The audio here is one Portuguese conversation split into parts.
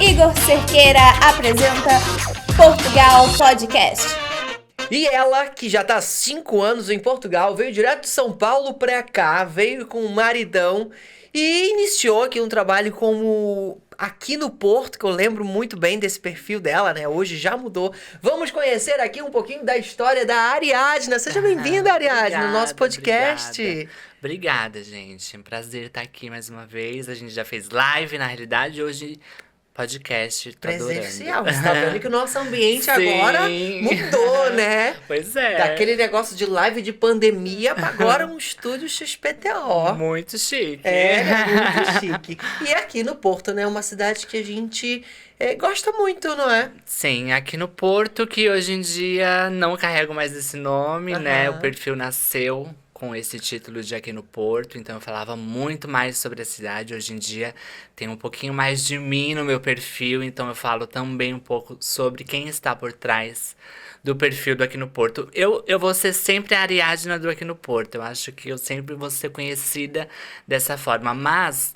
Igor Cerqueira apresenta Portugal Podcast. E ela, que já tá há 5 anos em Portugal, veio direto de São Paulo pra cá, veio com o maridão e iniciou aqui um trabalho como aqui no Porto, que eu lembro muito bem desse perfil dela, né? Hoje já mudou. Vamos conhecer aqui um pouquinho da história da Ariadna. Seja bem-vinda, Ariadna, no nosso podcast. Obrigada, gente. É um prazer estar aqui mais uma vez. A gente já fez live, na realidade, hoje podcast. Tô Presencial. adorando. Você tá vendo que o nosso ambiente Sim. agora mudou, né? Pois é. Daquele negócio de live de pandemia pra agora um estúdio XPTO. Muito chique. É, muito chique. E aqui no Porto, né? Uma cidade que a gente gosta muito, não é? Sim, aqui no Porto, que hoje em dia não carrego mais esse nome, né? O perfil nasceu com esse título de Aqui no Porto, então eu falava muito mais sobre a cidade. Hoje em dia tem um pouquinho mais de mim no meu perfil, então eu falo também um pouco sobre quem está por trás do perfil do Aqui no Porto. Eu vou ser sempre a Ariadna do Aqui no Porto, eu acho que eu sempre vou ser conhecida dessa forma, mas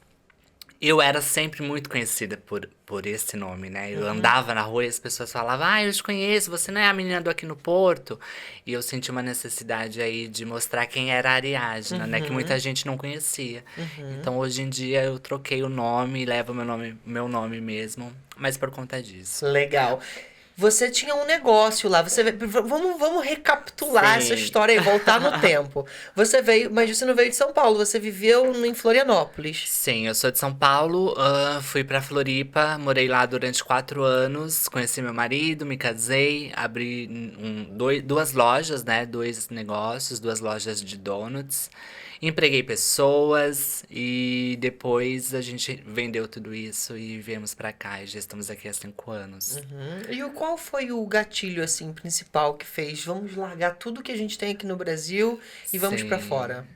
eu era sempre muito conhecida por esse nome, né? Eu andava na rua e as pessoas falavam: Ah, eu te conheço, você não é a menina do Aqui no Porto? E eu senti uma necessidade aí de mostrar quem era a Ariadna, né? Que muita gente não conhecia. Então, hoje em dia, eu troquei o nome e levo meu nome mesmo, mas por conta disso. Legal. Você tinha um negócio lá. Vamos recapitular Sim. essa história e voltar no tempo. Você veio, mas você não veio de São Paulo, você viveu em Florianópolis. Sim, eu sou de São Paulo, fui pra Floripa, morei lá durante 4 anos, conheci meu marido, me casei, abri duas lojas, né? 2 negócios, 2 lojas de donuts. Empreguei pessoas e depois a gente vendeu tudo isso e viemos pra cá e já estamos aqui há 5 anos. E qual foi o gatilho, assim, principal que fez? Vamos largar tudo que a gente tem aqui no Brasil e vamos pra Sim. fora.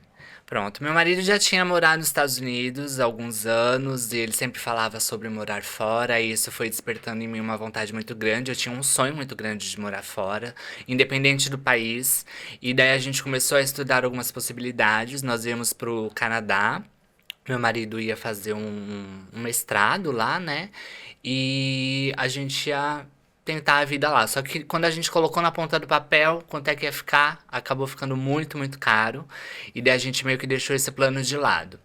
Pronto, meu marido já tinha morado nos Estados Unidos há alguns anos e ele sempre falava sobre morar fora, e isso foi despertando em mim uma vontade muito grande. Eu tinha um sonho muito grande de morar fora, independente do país. E daí a gente começou a estudar algumas possibilidades. Nós íamos pro Canadá. Meu marido ia fazer um mestrado lá, né? E a gente ia tentar a vida lá. Só que quando a gente colocou na ponta do papel quanto é que ia ficar, acabou ficando muito, muito caro. E daí a gente meio que deixou esse plano de lado.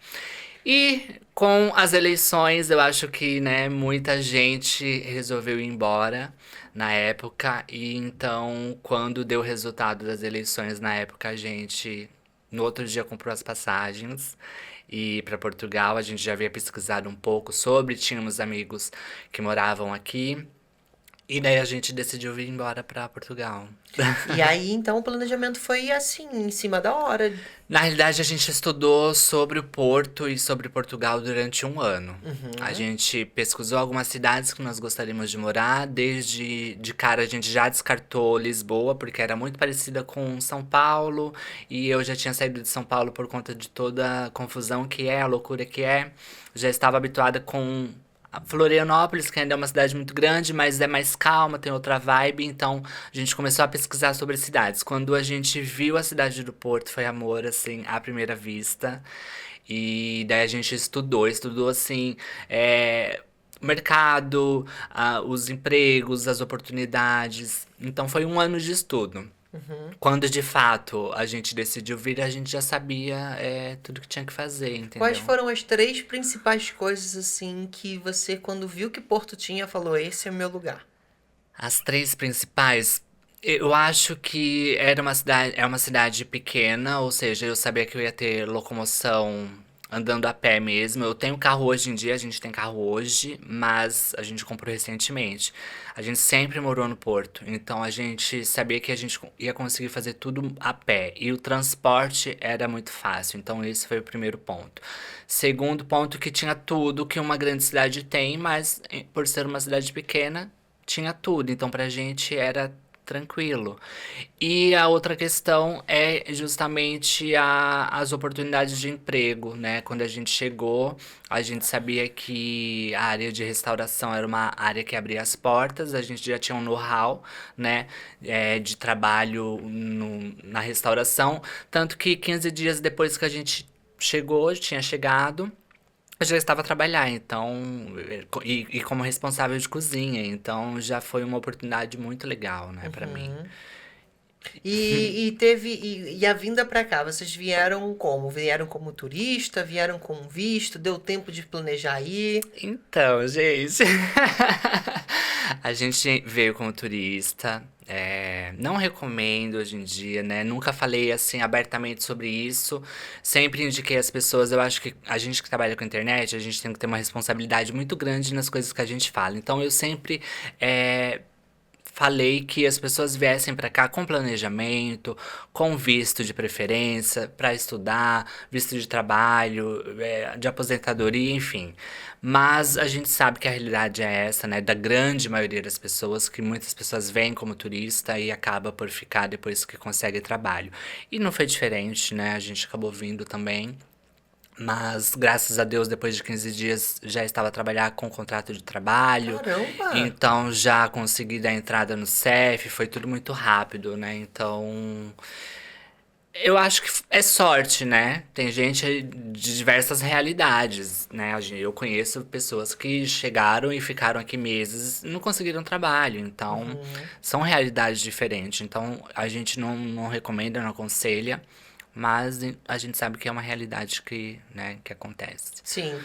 E com as eleições, eu acho que, né, muita gente resolveu ir embora na época. E então, quando deu o resultado das eleições na época, a gente no outro dia comprou as passagens e para Portugal. A gente já havia pesquisado um pouco sobre, tínhamos amigos que moravam aqui. E daí a gente decidiu vir embora pra Portugal. E aí, então, o planejamento foi assim, em cima da hora. Na realidade, a gente estudou sobre o Porto e sobre Portugal durante 1 ano. A gente pesquisou algumas cidades que nós gostaríamos de morar. Desde de cara, a gente já descartou Lisboa, porque era muito parecida com São Paulo. E eu já tinha saído de São Paulo por conta de toda a confusão que é, a loucura que é. Já estava habituada com Florianópolis, que ainda é uma cidade muito grande, mas é mais calma, tem outra vibe. Então a gente começou a pesquisar sobre cidades. Quando a gente viu a cidade do Porto, foi amor, assim, à primeira vista. E daí a gente estudou assim, o mercado, os empregos, as oportunidades. Então foi 1 ano de estudo. Quando de fato a gente decidiu vir, a gente já sabia tudo que tinha que fazer, entendeu? Quais foram as 3 principais coisas, assim, que você, quando viu que Porto tinha, falou: esse é o meu lugar? As 3 principais, eu acho que é uma cidade pequena, ou seja, eu sabia que eu ia ter locomoção andando a pé mesmo. Eu tenho carro hoje em dia, a gente tem carro hoje, mas a gente comprou recentemente. A gente sempre morou no Porto, então a gente sabia que a gente ia conseguir fazer tudo a pé. E o transporte era muito fácil, então esse foi o primeiro ponto. Segundo ponto, que tinha tudo que uma grande cidade tem, mas por ser uma cidade pequena, tinha tudo, então pra gente era tranquilo. E a outra questão é justamente as oportunidades de emprego, né? Quando a gente chegou, a gente sabia que a área de restauração era uma área que abria as portas, a gente já tinha um know-how, né, de trabalho na restauração, tanto que 15 dias depois que a gente tinha chegado, eu já estava a trabalhar, então, e como responsável de cozinha, então já foi uma oportunidade muito legal, né, pra mim. E a vinda pra cá, vocês vieram como? Vieram como turista? Vieram com visto? Deu tempo de planejar aí? Então, gente, a gente veio como turista. Não recomendo hoje em dia, né? Nunca falei assim abertamente sobre isso. Sempre indiquei às pessoas. Eu acho que a gente que trabalha com internet, a gente tem que ter uma responsabilidade muito grande nas coisas que a gente fala. Então eu sempre falei que as pessoas viessem para cá com planejamento, com visto de preferência, para estudar, visto de trabalho, de aposentadoria, enfim. Mas a gente sabe que a realidade é essa, né? Da grande maioria das pessoas, que muitas pessoas vêm como turista e acaba por ficar depois que consegue trabalho. E não foi diferente, né? A gente acabou vindo também. Mas, graças a Deus, depois de 15 dias já estava a trabalhar com contrato de trabalho. Caramba! Então já consegui dar entrada no CEF, foi tudo muito rápido, né? Então, eu acho que é sorte, né? Tem gente de diversas realidades, né? Eu conheço pessoas que chegaram e ficaram aqui meses e não conseguiram trabalho. Então, são realidades diferentes. Então, a gente não recomenda, não aconselha. Mas a gente sabe que é uma realidade que, né, que acontece. Sim.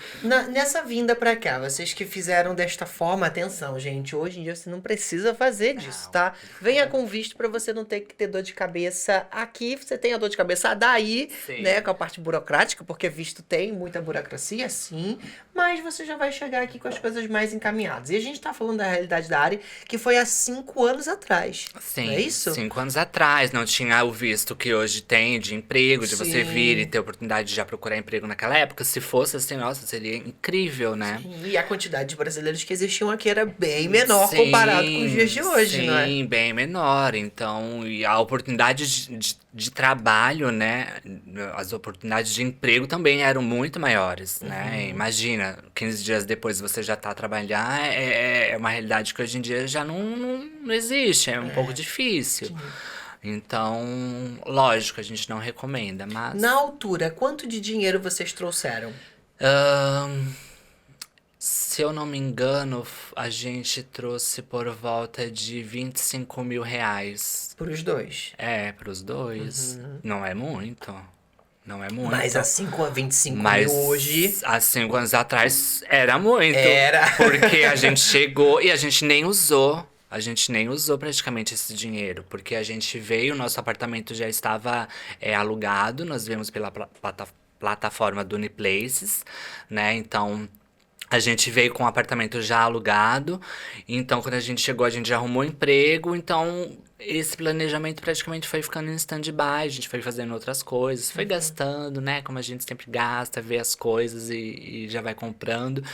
Nessa vinda pra cá, vocês que fizeram desta forma, atenção, gente, hoje em dia você não precisa fazer disso, tá? Venha com visto pra você não ter que ter dor de cabeça aqui, você tem a dor de cabeça daí, Sim. né, com a parte burocrática, porque visto tem muita burocracia, sim, mas você já vai chegar aqui com as coisas mais encaminhadas. E a gente tá falando da realidade da área que foi há 5 anos atrás. Sim, Não é isso? 5 anos atrás não tinha o visto que hoje tem de emprego, de você Sim. vir e ter oportunidade de já procurar emprego naquela época. Se fosse assim, nossa, seria incrível, né? E a quantidade de brasileiros que existiam aqui era bem menor comparado com os dias de hoje, não é? Sim, bem menor. Então, e a oportunidade de trabalho, né? As oportunidades de emprego também eram muito maiores, né? Imagina, 15 dias depois você já tá a trabalhar, é uma realidade que hoje em dia já não existe, é um pouco difícil. Então, lógico, a gente não recomenda, mas. Na altura, quanto de dinheiro vocês trouxeram? Ahn, Se eu não me engano, a gente trouxe por volta de 25 mil reais. Para os dois. Pros dois. Não é muito. Não é muito. Mas assim, com a 25 Mas mil hoje. há 5 anos atrás era muito. Era. Porque a gente chegou e a gente nem usou. A gente nem usou praticamente esse dinheiro. Porque a gente veio, nosso apartamento já estava alugado. Nós viemos pela plataforma do Uniplaces, né? Então, a gente veio com o apartamento já alugado. Então, quando a gente chegou, a gente já arrumou emprego. Então, esse planejamento praticamente foi ficando em stand-by. A gente foi fazendo outras coisas. Foi gastando, né? Como a gente sempre gasta, vê as coisas e já vai comprando.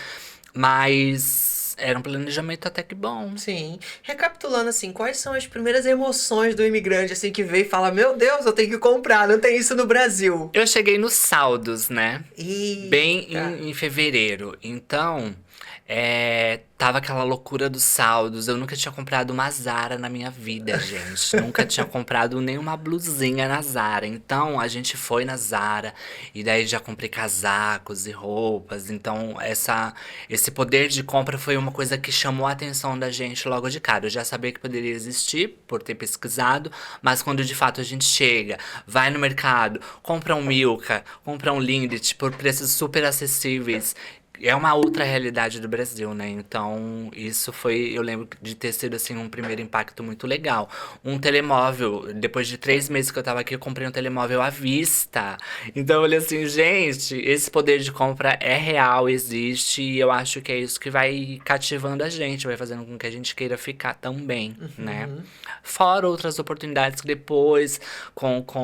Mas era um planejamento até que bom. Sim. Recapitulando assim, quais são as primeiras emoções do imigrante assim que veio e fala: Meu Deus, eu tenho que comprar, não tem isso no Brasil. Eu cheguei nos saldos, né? E Bem em fevereiro. Então, tava aquela loucura dos saldos. Eu nunca tinha comprado uma Zara na minha vida, gente. Nunca tinha comprado nenhuma blusinha na Zara. Então, a gente foi na Zara. E daí já comprei casacos e roupas. Então, esse poder de compra foi uma coisa que chamou a atenção da gente logo de cara. Eu já sabia que poderia existir, por ter pesquisado. Mas quando de fato a gente chega, vai no mercado, compra um Milka, compra um Lindt por preços super acessíveis. É uma outra realidade do Brasil, né? Então, isso foi, eu lembro de ter sido, assim, um primeiro impacto muito legal. Um telemóvel, depois de 3 meses que eu tava aqui, eu comprei um telemóvel à vista. Então, eu falei assim, gente, esse poder de compra é real, existe, e eu acho que é isso que vai cativando a gente, vai fazendo com que a gente queira ficar também, né? Fora outras oportunidades que depois, com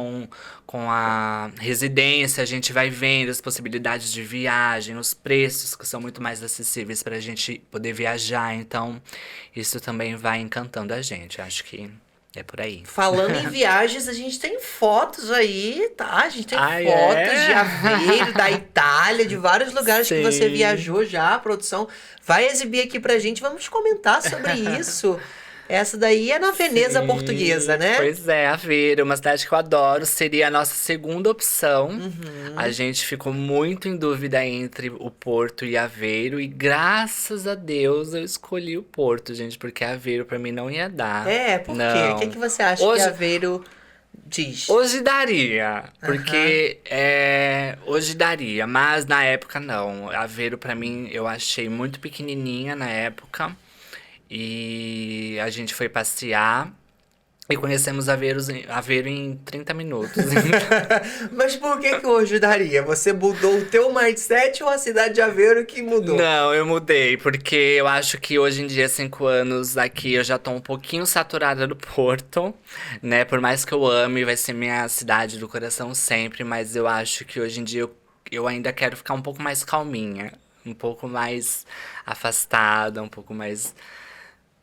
a residência, a gente vai vendo as possibilidades de viagem, os preços que são muito mais acessíveis pra gente poder viajar. Então, isso também vai encantando a gente. Acho que é por aí. falando em viagens, a gente tem fotos aí, tá? A gente tem Ai, fotos de Aveiro, da Itália, de vários lugares que você Sim. viajou já. A produção vai exibir aqui pra gente. Vamos comentar sobre isso. Essa daí é na Veneza Sim, portuguesa, né? Pois é, Aveiro, uma cidade que eu adoro, seria a nossa segunda opção. Uhum. A gente ficou muito em dúvida entre o Porto e Aveiro, e graças a Deus eu escolhi o Porto, gente, porque Aveiro pra mim não ia dar. É, por quê? O que Não. que você acha que Hoje, Aveiro diz? hoje daria, Aham. porque hoje daria, mas na época não. Aveiro pra mim eu achei muito pequenininha na época. E a gente foi passear e conhecemos Aveiro em 30 minutos. Mas por que que hoje daria? Você mudou o teu mindset ou a cidade de Aveiro que mudou? Não, eu mudei, porque eu acho que hoje em dia, 5 anos aqui, eu já tô um pouquinho saturada do Porto, né? Por mais que eu ame, vai ser minha cidade do coração sempre, mas eu acho que hoje em dia eu ainda quero ficar um pouco mais calminha, um pouco mais afastada, um pouco mais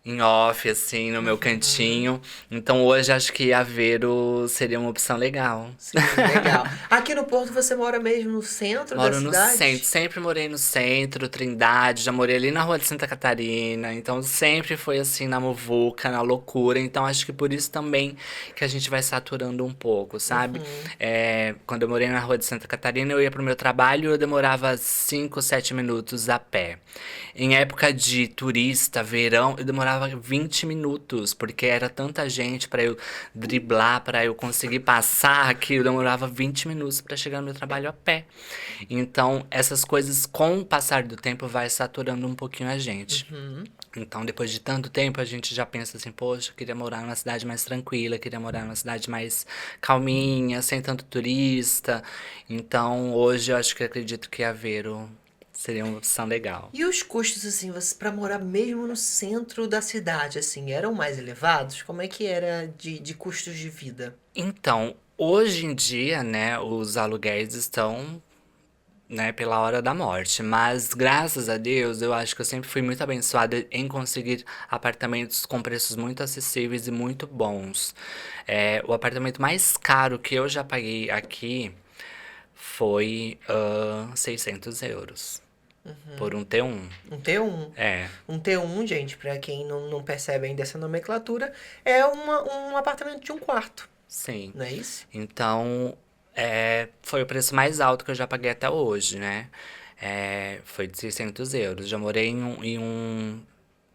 em off, assim, no meu Uhum. cantinho. Então hoje acho que Aveiro seria uma opção legal. Sim, legal. Aqui no Porto você mora mesmo no centro da Moro no centro, cidade? sempre morei no centro, Trindade, já morei ali na rua de Santa Catarina, então sempre foi assim na muvuca, na loucura, então acho que por isso também que a gente vai saturando um pouco, sabe? Uhum. Quando eu morei na rua de Santa Catarina, eu ia pro meu trabalho e eu demorava 5, 7 minutos a pé. Em época de turista, verão, eu demorava 20 minutos, porque era tanta gente pra eu driblar, pra eu conseguir passar, que eu demorava 20 minutos pra chegar no meu trabalho a pé. Então, essas coisas, com o passar do tempo, vai saturando um pouquinho a gente. Uhum. Então, depois de tanto tempo, a gente já pensa assim, poxa, eu queria morar numa cidade mais tranquila, queria morar numa cidade mais calminha, sem tanto turista. Então, hoje eu acho que acredito que Aveiro seria uma opção legal. E os custos, assim, você para morar mesmo no centro da cidade, assim, eram mais elevados? Como é que era de custos de vida? Então, hoje em dia, né, os aluguéis estão, né, pela hora da morte. Mas graças a Deus, eu acho que eu sempre fui muito abençoada em conseguir apartamentos com preços muito acessíveis e muito bons. O apartamento mais caro que eu já paguei aqui foi 600 euros por um T1. Um T1. É, Um T1, gente, para quem não percebe ainda essa nomenclatura, é um apartamento de um quarto, sim. não é isso? Então, foi o preço mais alto que eu já paguei até hoje, né? Foi de 600 euros. Já morei em um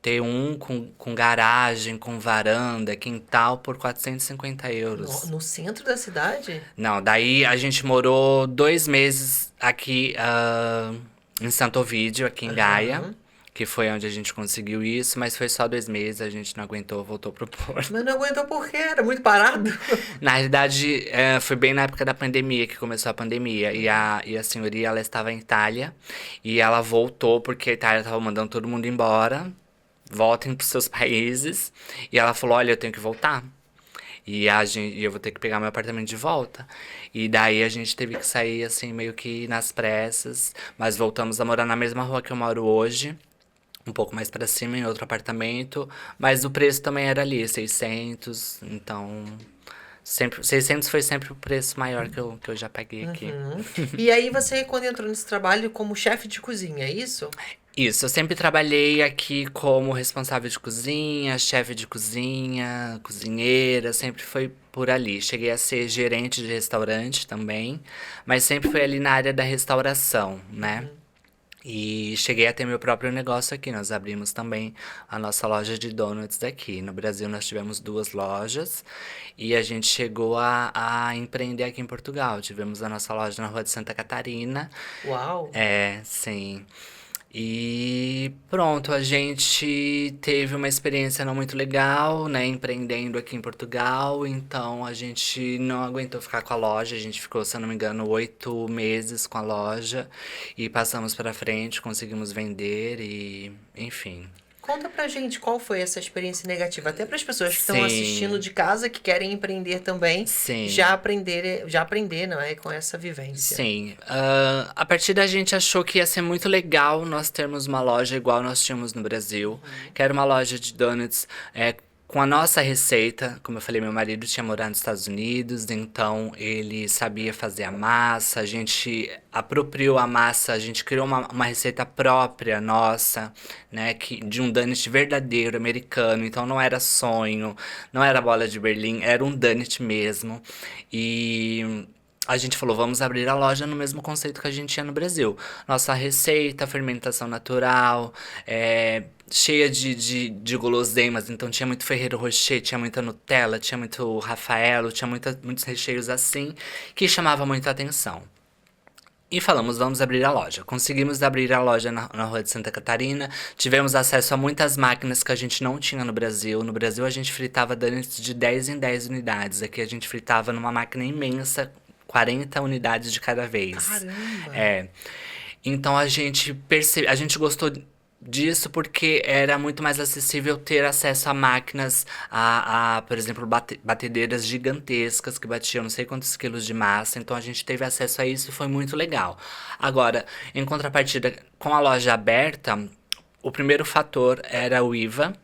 T1 com garagem, com varanda, quintal por 450 No, euros. no centro da cidade? Não, daí a gente morou 2 meses aqui em Santo Ovídio, aqui em Gaia, Aham. que foi onde a gente conseguiu isso, mas foi só 2 meses, a gente não aguentou, voltou pro Porto. Mas não aguentou por quê? Era muito parado. Na realidade, foi bem na época da pandemia que começou a pandemia. E a senhoria, ela estava em Itália. E ela voltou porque a Itália estava mandando todo mundo embora. Voltem para seus países. E ela falou, olha, eu tenho que voltar. E eu vou ter que pegar meu apartamento de volta. E daí a gente teve que sair, assim, meio que nas pressas. Mas voltamos a morar na mesma rua que eu moro hoje. Um pouco mais pra cima, em outro apartamento. Mas o preço também era ali, 600. Então, 600 foi sempre o preço maior que eu já paguei aqui. Uhum. E aí você, quando entrou nesse trabalho como chefe de cozinha, é isso? Isso, eu sempre trabalhei aqui como responsável de cozinha, chefe de cozinha, cozinheira, sempre foi por ali. Cheguei a ser gerente de restaurante também, mas sempre foi ali na área da restauração, né? E cheguei a ter meu próprio negócio aqui. Nós abrimos também a nossa loja de donuts daqui. No Brasil nós tivemos 2 lojas e a gente chegou a empreender aqui em Portugal. Tivemos a nossa loja na Rua de Santa Catarina. Uau! Sim. E pronto, a gente teve uma experiência não muito legal, né, empreendendo aqui em Portugal, então a gente não aguentou ficar com a loja, a gente ficou, se eu não me engano, 8 meses com a loja e passamos para frente, conseguimos vender e, enfim. Conta pra gente qual foi essa experiência negativa, até para as pessoas que estão assistindo Sim, de casa, que querem empreender também, sim. já aprender, não é, com essa vivência. Sim, a partir da gente achou que ia ser muito legal nós termos uma loja igual nós tínhamos no Brasil, que era uma loja de donuts Com a nossa receita, como eu falei, meu marido tinha morado nos Estados Unidos, então ele sabia fazer a massa, a gente apropriou a massa, a gente criou uma receita própria nossa, né, de um donut verdadeiro americano, então não era sonho, não era bola de Berlim, era um donut mesmo. E a gente falou, vamos abrir a loja no mesmo conceito que a gente tinha no Brasil. Nossa receita, fermentação natural, cheia de guloseimas. Então tinha muito Ferrero Rocher, tinha muita Nutella, tinha muito Raffaello, tinha muitos recheios assim, que chamava muita atenção. E falamos, vamos abrir a loja. Conseguimos abrir a loja na Rua de Santa Catarina. Tivemos acesso a muitas máquinas que a gente não tinha no Brasil. No Brasil a gente fritava donuts de 10 em 10 unidades. Aqui a gente fritava numa máquina imensa, 40 unidades de cada vez. Caramba! É. Então a gente gostou disso porque era muito mais acessível ter acesso a máquinas, por exemplo, batedeiras gigantescas que batiam não sei quantos quilos de massa. Então a gente teve acesso a isso e foi muito legal. Agora, em contrapartida, com a loja aberta, o primeiro fator era o IVA,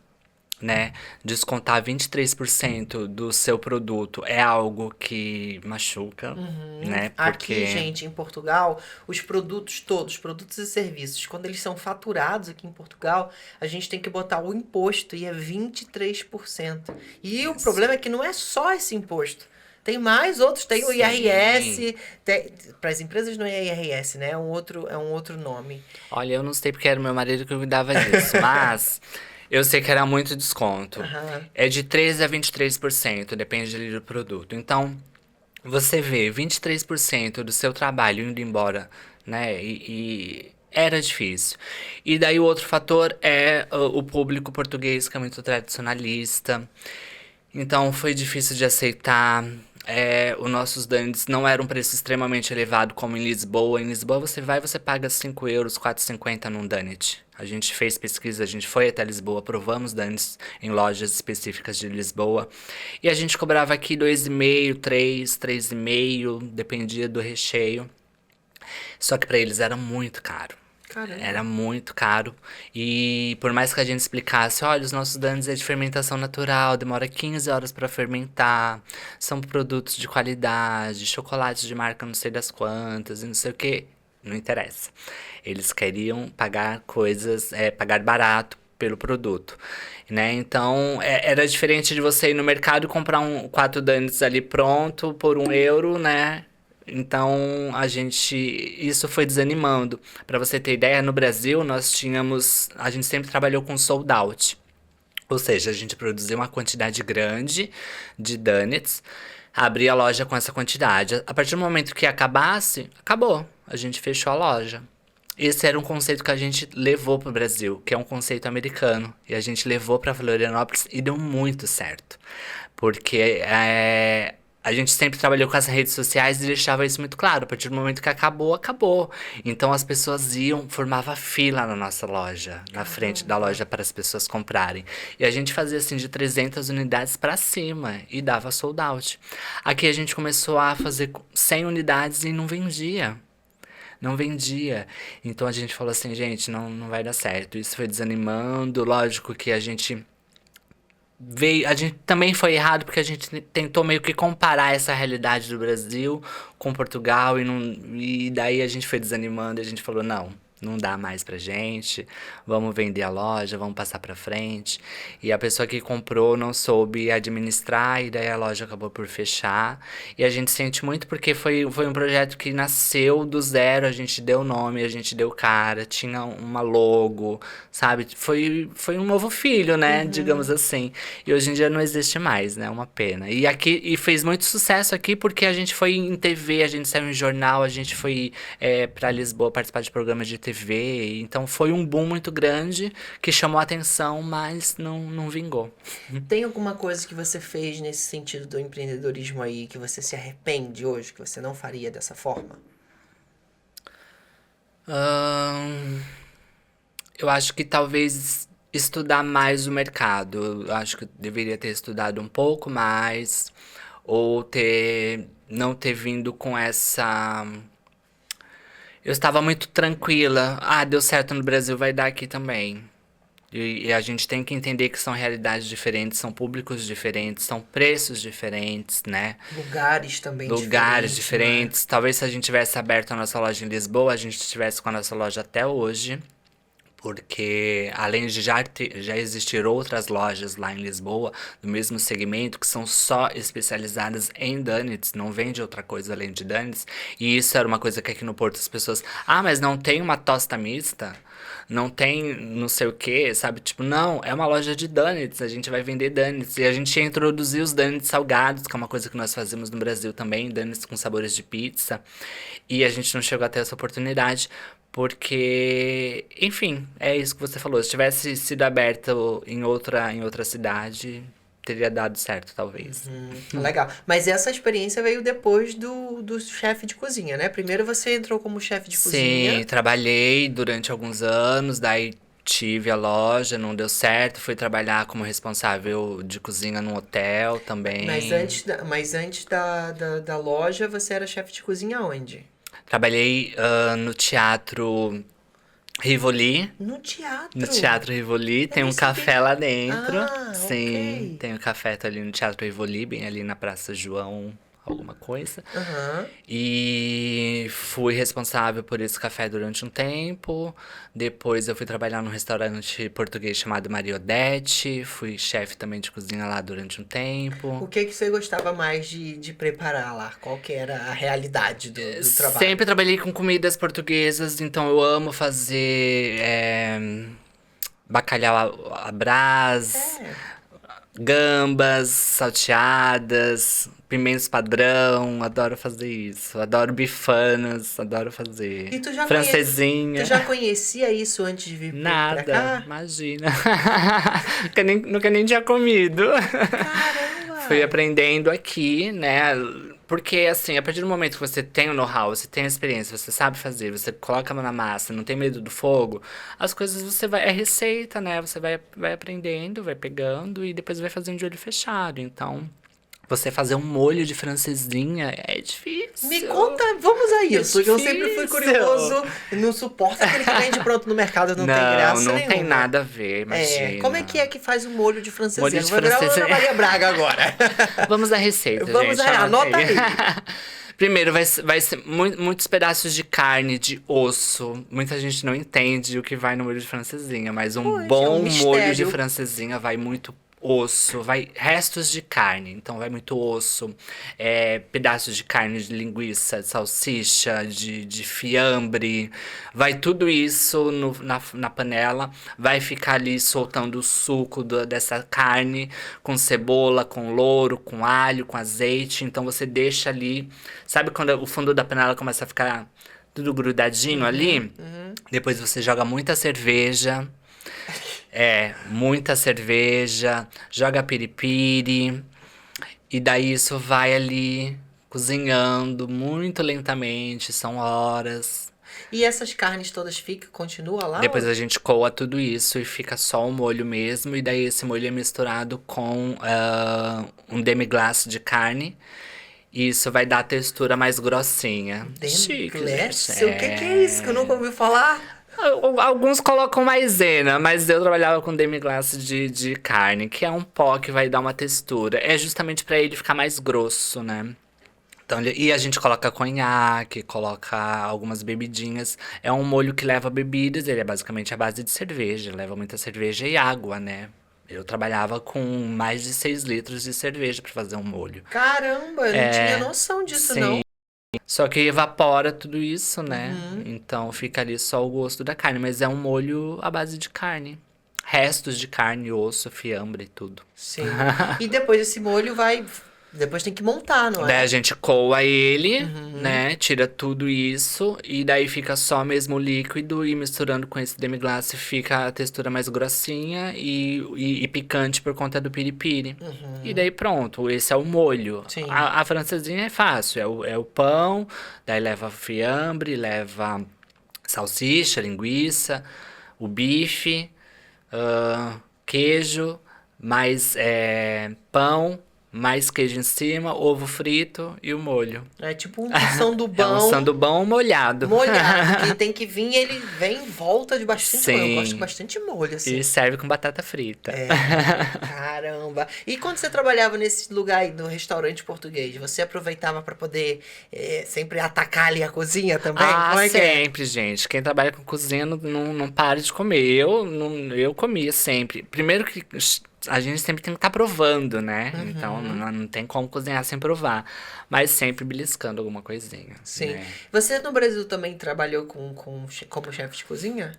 né? Descontar 23% do seu produto é algo que machuca, né? Aqui, gente, em Portugal, os produtos todos, produtos e serviços, quando eles são faturados aqui em Portugal, a gente tem que botar o imposto e é 23%. E o problema é que não é só esse imposto. Tem mais outros, tem o Sim. IRS, para as empresas não é IRS, né? É um outro nome. Olha, eu não sei porque era o meu marido que cuidava disso, mas eu sei que era muito desconto. Aham. É de 13 a 23%, depende ali do produto. Então, você vê 23% do seu trabalho indo embora, né? E era difícil. E daí o outro fator é o público português, que é muito tradicionalista. Então foi difícil de aceitar. Os nossos donuts não eram um preço extremamente elevado como em Lisboa. Em Lisboa você vai e você paga 5 euros, 4,50 num donut. A gente fez pesquisa, a gente foi até Lisboa, provamos donuts em lojas específicas de Lisboa. E a gente cobrava aqui 2,5, 3, 3,5, dependia do recheio. Só que pra eles era muito caro. Caramba. Era muito caro. E por mais que a gente explicasse, olha, os nossos donuts é de fermentação natural, demora 15 horas para fermentar, são produtos de qualidade, chocolates de marca não sei das quantas, e não sei o que, não interessa. Eles queriam pagar pagar barato pelo produto, né? Então, era diferente de você ir no mercado e comprar 4 donuts ali pronto por 1 euro, né? Então, isso foi desanimando. Pra você ter ideia, no Brasil a gente sempre trabalhou com sold out. Ou seja, a gente produzia uma quantidade grande de donuts, abria a loja com essa quantidade. A partir do momento que acabasse, acabou. A gente fechou a loja. Esse era um conceito que a gente levou pro Brasil, que é um conceito americano. E a gente levou pra Florianópolis e deu muito certo. Porque a gente sempre trabalhou com as redes sociais e deixava isso muito claro. A partir do momento que acabou, acabou. Então as pessoas formava fila na nossa loja, na frente da loja para as pessoas comprarem. E a gente fazia assim de 300 unidades para cima e dava sold out. Aqui a gente começou a fazer 100 unidades e não vendia. Não vendia. Então a gente falou assim, gente, não vai dar certo. Isso foi desanimando. Lógico que a gente também foi errado porque a gente tentou meio que comparar essa realidade do Brasil com Portugal e daí a gente foi desanimando e a gente falou, não dá mais pra gente, vamos vender a loja, vamos passar pra frente. E a pessoa que comprou não soube administrar e daí a loja acabou por fechar. E a gente sente muito porque foi um projeto que nasceu do zero, a gente deu nome, a gente deu cara, tinha uma logo, sabe? Foi um novo filho, né? Digamos assim. E hoje em dia não existe mais, né? Uma pena. E fez muito sucesso aqui porque a gente foi em TV, a gente saiu em jornal, a gente foi pra Lisboa participar de programas de TV. Então foi um boom muito grande que chamou a atenção, mas não vingou. Tem alguma coisa que você fez nesse sentido do empreendedorismo aí que você se arrepende hoje, que você não faria dessa forma? Eu acho que talvez estudar mais o mercado. Eu acho que eu deveria ter estudado um pouco mais, ou não ter vindo com essa. Eu estava muito tranquila. Ah, deu certo no Brasil, vai dar aqui também. E a gente tem que entender que são realidades diferentes, são públicos diferentes, são preços diferentes, né? Lugares também Lugares diferentes, diferentes. Talvez se a gente tivesse aberto a nossa loja em Lisboa, a gente estivesse com a nossa loja até hoje. Porque além de já existir outras lojas lá em Lisboa, do mesmo segmento, que são só especializadas em donuts, não vende outra coisa além de donuts. E isso era uma coisa que aqui no Porto as pessoas... Ah, mas não tem uma tosta mista? Não tem não sei o quê, sabe? Tipo, não, é uma loja de donuts, a gente vai vender donuts. E a gente ia introduzir os donuts salgados, que é uma coisa que nós fazemos no Brasil também, donuts com sabores de pizza. E a gente não chegou a ter essa oportunidade, porque, enfim, é isso que você falou. Se tivesse sido aberto em outra cidade, teria dado certo, talvez. Legal. Mas essa experiência veio depois do chefe de cozinha, né? Primeiro você entrou como chefe de Sim, cozinha. trabalhei durante alguns anos, daí tive a loja, não deu certo, fui trabalhar como responsável de cozinha num hotel também. Mas antes da loja, você era chefe de cozinha onde? Trabalhei no Teatro Rivoli. No teatro. No Teatro Rivoli, tem nem um sabia. café lá dentro. Ah, Sim, ok. tem um café ali no Teatro Rivoli, bem ali na Praça João, alguma coisa. Aham. E fui responsável por esse café durante um tempo. Depois eu fui trabalhar num restaurante português chamado Mariodete. Fui chefe também de cozinha lá durante um O tempo. que você gostava mais de preparar lá? Qual que era a realidade do trabalho? Sempre trabalhei com comidas portuguesas, então eu amo fazer bacalhau à brás, É. gambas salteadas, pimentos padrão, adoro fazer isso. Adoro bifanas, adoro fazer. E tu já Francesinha. tu já conhecia isso antes de vir pra Nada, cá? imagina. Nunca nem tinha comido. Caramba! Fui aprendendo aqui, né? Porque, assim, a partir do momento que você tem o know-how, você tem a experiência, você sabe fazer, você coloca a mão na massa, não tem medo do fogo, as coisas você vai. É receita, né? Você vai aprendendo, vai pegando e depois vai fazendo de olho fechado. Então, você fazer um molho de francesinha é difícil. Me conta, vamos a isso, que eu sempre fui difícil. curioso, não suporto aquele que vende pronto no mercado, não tem graça Não nenhuma. tem nada a ver, imagina. Como é que faz o molho de francesinha? Molho de Vai virar francesinha. Ana Maria Braga agora. Vamos à receita, Vamos gente. lá, anota aí. Primeiro, vai ser muitos pedaços de carne, de osso. Muita gente não entende o que vai no molho de francesinha, mas um Pois, é bom um molho de mistério. francesinha vai muito osso, vai restos de carne. Então vai muito osso, pedaços de carne, de linguiça, de salsicha, de fiambre. Vai tudo isso na panela. Vai ficar ali soltando o suco dessa carne com cebola, com louro, com alho, com azeite. Então você deixa ali. Sabe quando o fundo da panela começa a ficar tudo grudadinho ali? Depois você joga muita cerveja. Muita cerveja, joga piripiri, e daí isso vai ali cozinhando muito lentamente, são horas. E essas carnes todas continua lá? Depois a gente coa tudo isso e fica só o molho mesmo, e daí esse molho é misturado com um demi-glace de carne. E isso vai dar a textura mais grossinha. Chique, Demi-glace? gente. O que é isso que eu nunca ouvi falar? Alguns colocam maisena, mas eu trabalhava com demi-glace de carne, que é um pó que vai dar uma textura. É justamente pra ele ficar mais grosso, né? Então, e a gente coloca conhaque, coloca algumas bebidinhas. É um molho que leva bebidas, ele é basicamente a base de cerveja. Leva muita cerveja e água, né? Eu trabalhava com mais de 6 litros de cerveja pra fazer um molho. Caramba, eu não tinha noção disso, sim. não. Só que evapora tudo isso, né? Então fica ali só o gosto da carne. Mas é um molho à base de carne. Restos de carne, osso, fiambre e tudo. Sim. E depois esse molho vai... Depois tem que montar, não Daí é? a gente coa ele, né? Tira tudo isso. E daí fica só mesmo o líquido. E misturando com esse demi-glace fica a textura mais grossinha e picante por conta do piripiri. E daí pronto, esse é o molho. Sim. A francesinha é fácil. É o pão, daí leva fiambre, leva salsicha, linguiça, o bife, queijo, mais pão, mais queijo em cima, ovo frito e o molho. É tipo um sandubão. É um sandubão molhado. Molhado, que tem que vir, ele vem em volta de bastante molho. Eu Sim. gosto de bastante molho, assim. E serve com batata frita. É, caramba. E quando você trabalhava nesse lugar aí, no restaurante português, você aproveitava pra poder sempre atacar ali a cozinha também? Ah, Como é que é? sempre, gente. Quem trabalha com cozinha não para de comer. Eu comia sempre. Primeiro que a gente sempre tem que estar provando, né? Uhum. Então não tem como cozinhar sem provar. Mas sempre beliscando alguma coisinha. Sim. Né? Você no Brasil também trabalhou como chefe de cozinha?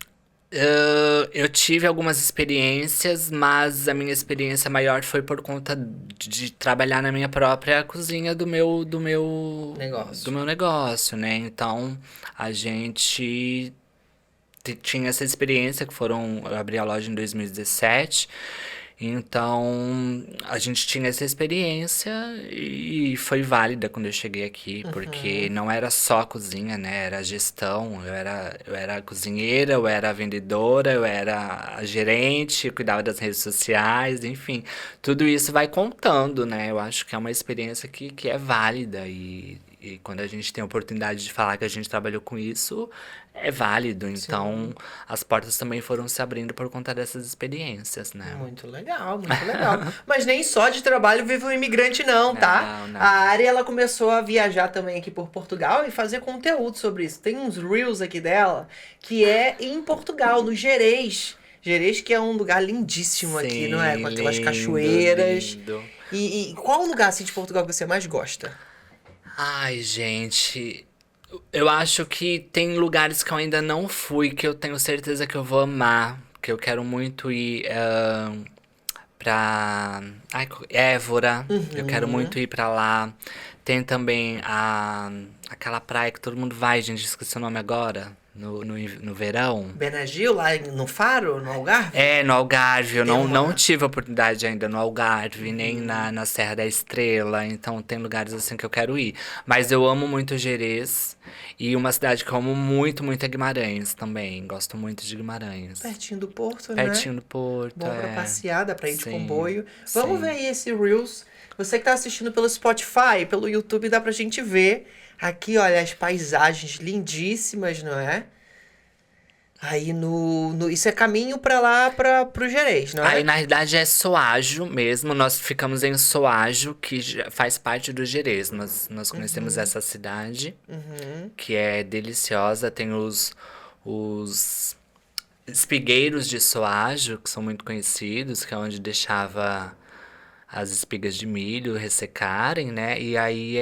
Eu tive algumas experiências, mas a minha experiência maior foi por conta de trabalhar na minha própria cozinha Negócio. do meu negócio, né? Então, a gente tinha essa experiência eu abri a loja em 2017. Então, a gente tinha essa experiência e foi válida quando eu cheguei aqui, porque não era só a cozinha, né? Era a gestão, eu era a cozinheira, eu era a vendedora, eu era a gerente, eu cuidava das redes sociais, enfim. Tudo isso vai contando, né? Eu acho que é uma experiência que é válida e quando a gente tem a oportunidade de falar que a gente trabalhou com isso, é válido. Então, as portas também foram se abrindo por conta dessas experiências, né? Muito legal, muito legal. Mas nem só de trabalho vive um imigrante não, tá? Não. A Ari, ela começou a viajar também aqui por Portugal e fazer conteúdo sobre isso. Tem uns reels aqui dela que é em Portugal, no Gerês. Gerês que é um lugar lindíssimo aqui, não é? Com aquelas Lindo, cachoeiras. lindo. E qual o lugar assim, de Portugal que você mais gosta? Ai, gente. Eu acho que tem lugares que eu ainda não fui, que eu tenho certeza que eu vou amar. Que eu quero muito ir pra Évora. Eu quero muito ir pra lá. Tem também aquela praia que todo mundo vai, gente. Esqueci o nome agora. No verão. Benagil, lá no Faro, no Algarve? É, no Algarve. Eu Tem não uma- tive a oportunidade ainda no Algarve, nem na Serra da Estrela. Então tem lugares assim que eu quero ir. Mas eu amo muito Gerês. E uma cidade que eu amo muito, muito é Guimarães também. Gosto muito de Guimarães. Pertinho do Porto, né? Pertinho do Porto, Bom pra é. passear, dá pra ir de Sim, comboio. Vamos sim. ver aí esse Reels. Você que tá assistindo pelo Spotify, pelo YouTube, dá pra gente ver. Aqui, olha, as paisagens lindíssimas, não é? Aí isso é caminho pra lá, pro Gerês, não é? Aí, na realidade, é Soajo mesmo. Nós ficamos em Soajo, que faz parte do Gerês. Nós conhecemos essa cidade, que é deliciosa. Tem os espigueiros de Soajo, que são muito conhecidos, que é onde deixava as espigas de milho ressecarem, né? E aí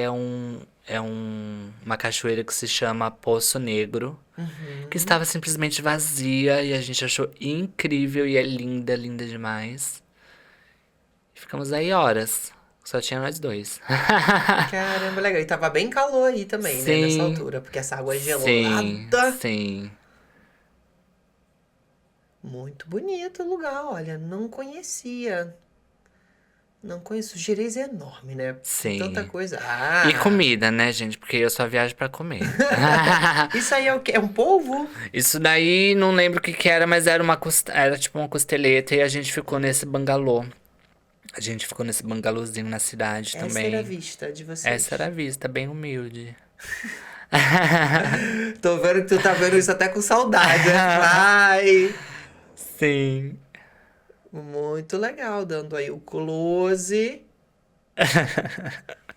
uma cachoeira que se chama Poço Negro, que estava simplesmente vazia e a gente achou incrível e é linda, linda demais. E ficamos aí horas. Só tinha nós dois. Caramba, legal. E tava bem calor aí também, né? Nessa Sim. altura, porque essa água é Sim, gelada. sim. Muito bonito o lugar, olha. Não conhecia. Não conheço. O Gerês é enorme, né? Tem Sim. tanta coisa. Ah! E comida, né, gente? Porque eu só viajo pra comer. Isso aí é o quê? É um polvo? Isso daí, não lembro o que que era, mas era tipo uma costeleta e a gente ficou nesse bangalô. A gente ficou nesse bangalôzinho na cidade Essa também. era a vista de vocês. Essa era a vista, bem humilde. Tô vendo que tu tá vendo isso até com saudade, né? Ai! Sim. Muito legal, dando aí o close.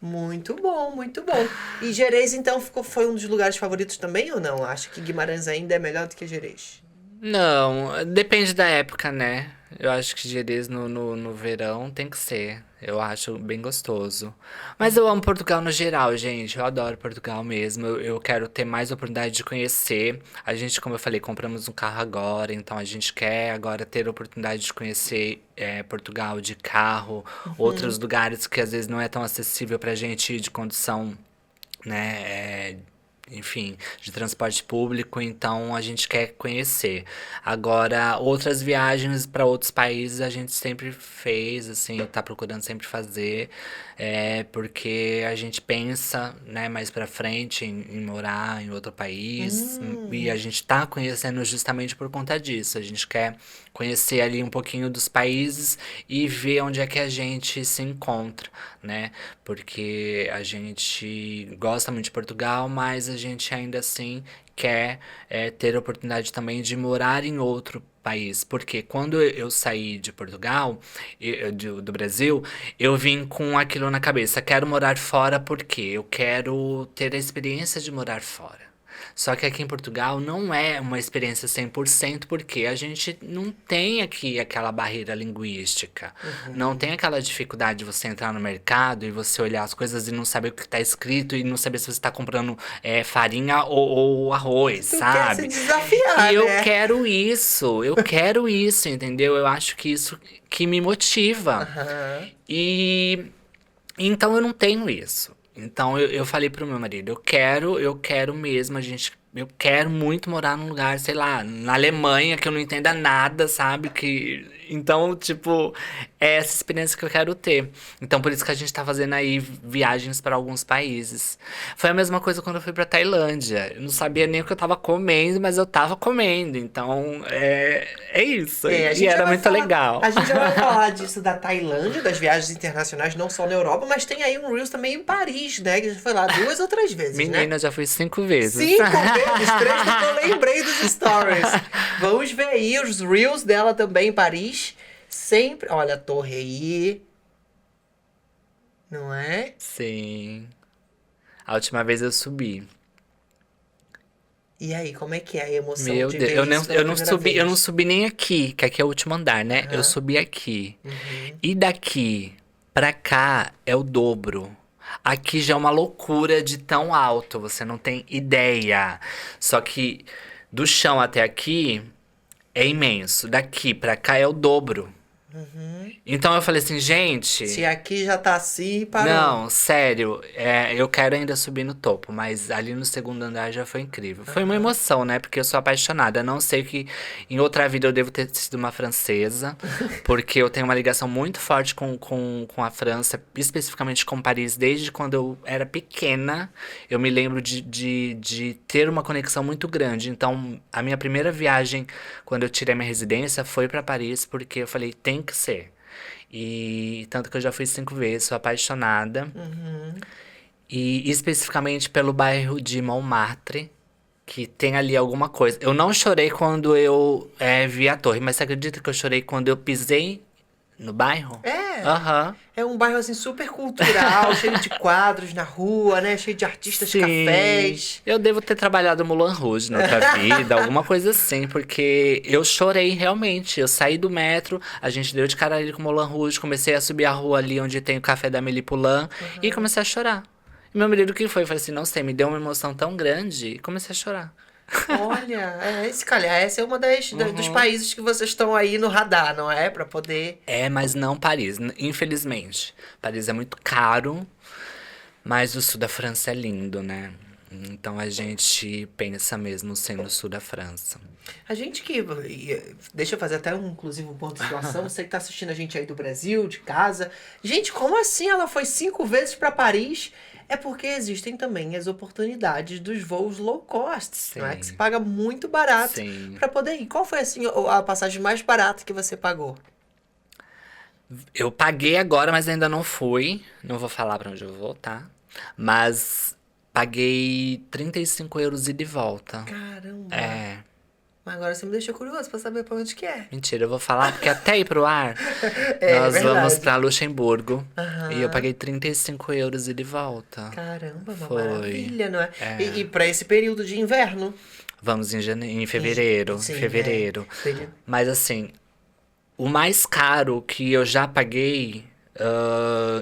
Muito bom, muito bom. E Gerês, então, foi um dos lugares favoritos também ou não? Acha que Guimarães ainda é melhor do que Gerês? Não, depende da época, né? Eu acho que Gerês no verão tem que ser. Eu acho bem gostoso. Mas eu amo Portugal no geral, gente. Eu adoro Portugal mesmo. Eu quero ter mais oportunidade de conhecer. A gente, como eu falei, compramos um carro agora. Então a gente quer agora ter a oportunidade de conhecer Portugal de carro. Outros lugares que às vezes não é tão acessível pra gente ir de condição, né? Enfim, de transporte público, então a gente quer conhecer. Agora, outras viagens para outros países a gente sempre fez, assim, tá procurando sempre fazer, porque a gente pensa, né, mais para frente em morar em outro país, e a gente tá conhecendo justamente por conta disso. A gente quer conhecer ali um pouquinho dos países e ver onde é que a gente se encontra, né? Porque a gente gosta muito de Portugal, mas a gente ainda assim quer ter a oportunidade também de morar em outro país. Porque quando eu saí de Portugal, do Brasil, eu vim com aquilo na cabeça. Quero morar fora porque eu quero ter a experiência de morar fora. Só que aqui em Portugal não é uma experiência 100% porque a gente não tem aqui aquela barreira linguística. Não tem aquela dificuldade de você entrar no mercado e você olhar as coisas e não saber o que está escrito e não saber se você está comprando farinha ou arroz, Tu sabe? quer se desafiar, E eu né? quero isso, entendeu? Eu acho que isso que me motiva. Aham. E então eu não tenho isso. Então eu falei pro meu marido, eu quero mesmo, eu quero muito morar num lugar, sei lá, na Alemanha, que eu não entenda nada, sabe? Então, tipo, é essa experiência que eu quero ter. Então, por isso que a gente tá fazendo aí viagens para alguns países. Foi a mesma coisa quando eu fui pra Tailândia. Eu não sabia nem o que eu tava comendo, mas eu tava comendo. Então, é isso. A E gente já era vai muito falar- legal. A gente já vai falar disso da Tailândia, das viagens internacionais, não só na Europa, mas tem aí um Reels também em Paris, né? Que já foi lá 2 ou 3 vezes, né? Menina, eu já fui 5 vezes. 5 vezes, 3 que eu lembrei dos stories. Vamos ver aí os Reels dela também em Paris. Sempre. Olha a torre aí. Não é? Sim. A última vez eu subi. E aí, como é que é a emoção Meu de Deus, ver eu isso pela não primeira subi, eu vez? não subi nem aqui, que aqui é o último andar, né? Aham. Eu subi aqui. Uhum. E daqui pra cá é o dobro. Aqui já é uma loucura de tão alto, você não tem ideia. Só que do chão até aqui é imenso. Daqui pra cá é o dobro. Então eu falei assim, gente. Se aqui já tá assim, parou. Não, sério, eu quero ainda subir no topo, mas ali no segundo andar já foi incrível. Foi uma emoção, né? Porque eu sou apaixonada. A não sei que em outra vida eu devo ter sido uma francesa, porque eu tenho uma ligação muito forte com a França, especificamente com Paris, desde quando eu era pequena. Eu me lembro de ter uma conexão muito grande. Então, a minha primeira viagem, quando eu tirei minha residência, foi para Paris, porque eu falei, tem que ser. E tanto que eu já fui 5 vezes, sou apaixonada. E especificamente pelo bairro de Montmartre, que tem ali alguma coisa. Eu não chorei quando eu vi a torre, mas você acredita que eu chorei quando eu pisei no bairro? É. Aham. É um bairro assim super cultural, cheio de quadros na rua, né? Cheio de artistas, Sim. cafés. Eu devo ter trabalhado Moulin Rouge na outra vida, alguma coisa assim, porque eu chorei realmente. Eu saí do metro, a gente deu de cara ali com o Moulin Rouge, comecei a subir a rua ali onde tem o café da Amélie Poulain e comecei a chorar. E meu marido, o que foi? Eu falei assim, não sei, me deu uma emoção tão grande e comecei a chorar. Olha, esse é uma dos países que vocês estão aí no radar, não é? Pra poder. Mas não Paris, infelizmente. Paris é muito caro, mas o sul da França é lindo, né? Então a gente pensa mesmo ser no sul da França. A gente que. Deixa eu fazer até inclusive um ponto de situação. Você que tá assistindo a gente aí do Brasil, de casa. Gente, como assim ela foi 5 vezes pra Paris? É porque existem também as oportunidades dos voos low cost, não é? Sim. Que se paga muito barato Sim. pra poder ir. Qual foi assim a passagem mais barata que você pagou? Eu paguei agora, mas ainda não fui. Não vou falar pra onde eu vou, tá? Mas paguei 35 euros ida e de volta. Caramba! É. Mas agora você me deixou curioso pra saber pra onde que é. Mentira, eu vou falar, porque até ir pro ar, É nós verdade. vamos pra Luxemburgo. Aham. E eu paguei 35 euros ida e de volta. Caramba, uma Foi. maravilha, não é? É. E pra esse período de inverno. Vamos em fevereiro. Sim, fevereiro. é. Mas assim, o mais caro que eu já paguei,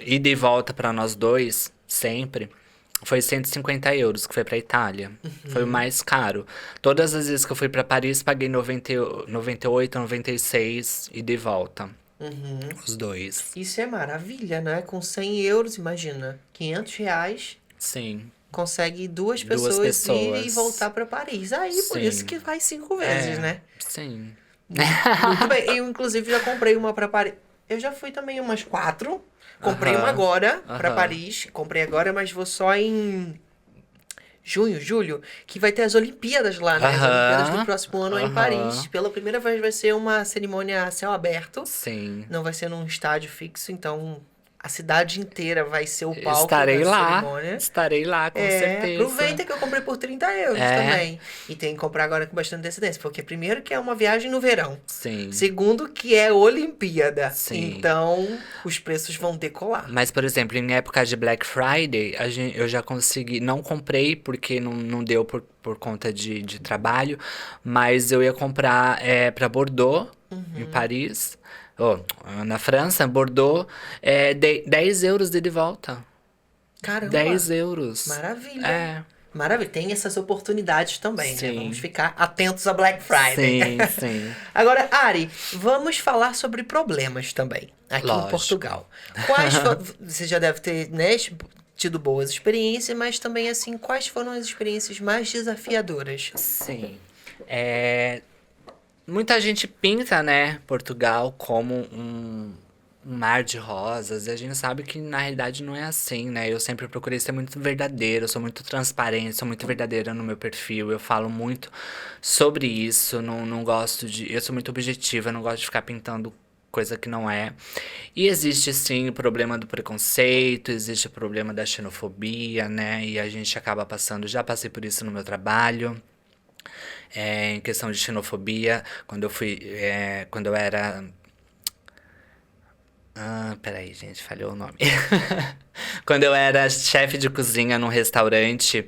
ida e volta pra nós dois, sempre, foi 150 euros, que foi pra Itália. Foi o mais caro. Todas as vezes que eu fui pra Paris, paguei 98, 96 e de volta. Os dois. Isso é maravilha, né? Com 100 euros, imagina, 500 reais, Sim. consegue duas Duas pessoas ir e pessoas. voltar pra Paris. Aí, por Sim. isso que vai 5 vezes, né? Sim. Muito bem. Eu, inclusive, já comprei uma pra Paris. Eu já fui também umas 4. Comprei Aham. uma agora pra Aham. Paris. Comprei agora, mas vou só em junho, julho, que vai ter as Olimpíadas lá, né? As Aham, Olimpíadas do próximo ano em aham. Paris. Pela primeira vez vai ser uma cerimônia a céu aberto. Sim. Não vai ser num estádio fixo, então a cidade inteira vai ser o palco Estarei da lá. cerimônia. Estarei lá, com certeza. Aproveita que eu comprei por 30 euros É. também. E tem que comprar agora com bastante antecedência, porque primeiro que é uma viagem no verão. Sim. Segundo que é Olimpíada. Sim. Então, os preços vão decolar. Mas, por exemplo, em época de Black Friday, eu já consegui. Não comprei porque não deu por conta de trabalho, mas eu ia comprar pra Bordeaux, em Paris. Na França, Bordeaux, 10 euros de volta. Caramba. 10 euros. Maravilha. É. Maravilha. Tem essas oportunidades também, né? Sim. Vamos ficar atentos a Black Friday. Sim, sim. Agora, Ari, vamos falar sobre problemas também, aqui Lógico. em Portugal. Você já deve ter, né, tido boas experiências, mas também, assim, quais foram as experiências mais desafiadoras? Sim. Muita gente pinta, né, Portugal como um mar de rosas, e a gente sabe que na realidade não é assim, né? Eu sempre procurei ser muito verdadeira, eu sou muito transparente, sou muito verdadeira no meu perfil, eu falo muito sobre isso, não gosto de. Eu sou muito objetiva, eu não gosto de ficar pintando coisa que não é. E existe sim o problema do preconceito, existe o problema da xenofobia, né? E a gente acaba passando, já passei por isso no meu trabalho. Em questão de xenofobia, quando eu era. Peraí, gente, falhou o nome. Quando eu era chefe de cozinha num restaurante,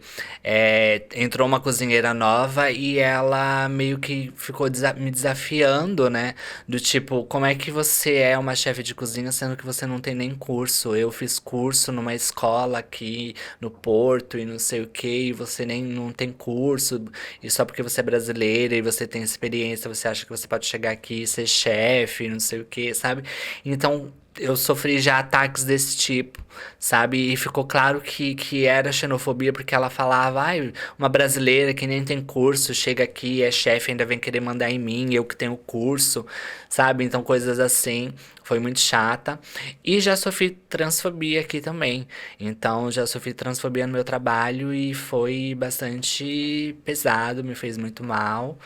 entrou uma cozinheira nova e ela meio que ficou me desafiando, né? Do tipo, como é que você é uma chefe de cozinha sendo que você não tem nem curso? Eu fiz curso numa escola aqui no Porto e não sei o que, e você nem não tem curso, e só porque você é brasileira e você tem experiência, você acha que você pode chegar aqui e ser chefe, não sei o que, sabe? Então, eu sofri já ataques desse tipo, sabe? E ficou claro que era xenofobia, porque ela falava, ai, uma brasileira que nem tem curso, chega aqui, é chefe, ainda vem querer mandar em mim, eu que tenho curso, sabe? Então, coisas assim, foi muito chata. E já sofri transfobia aqui também. Então, já sofri transfobia no meu trabalho e foi bastante pesado, me fez muito mal.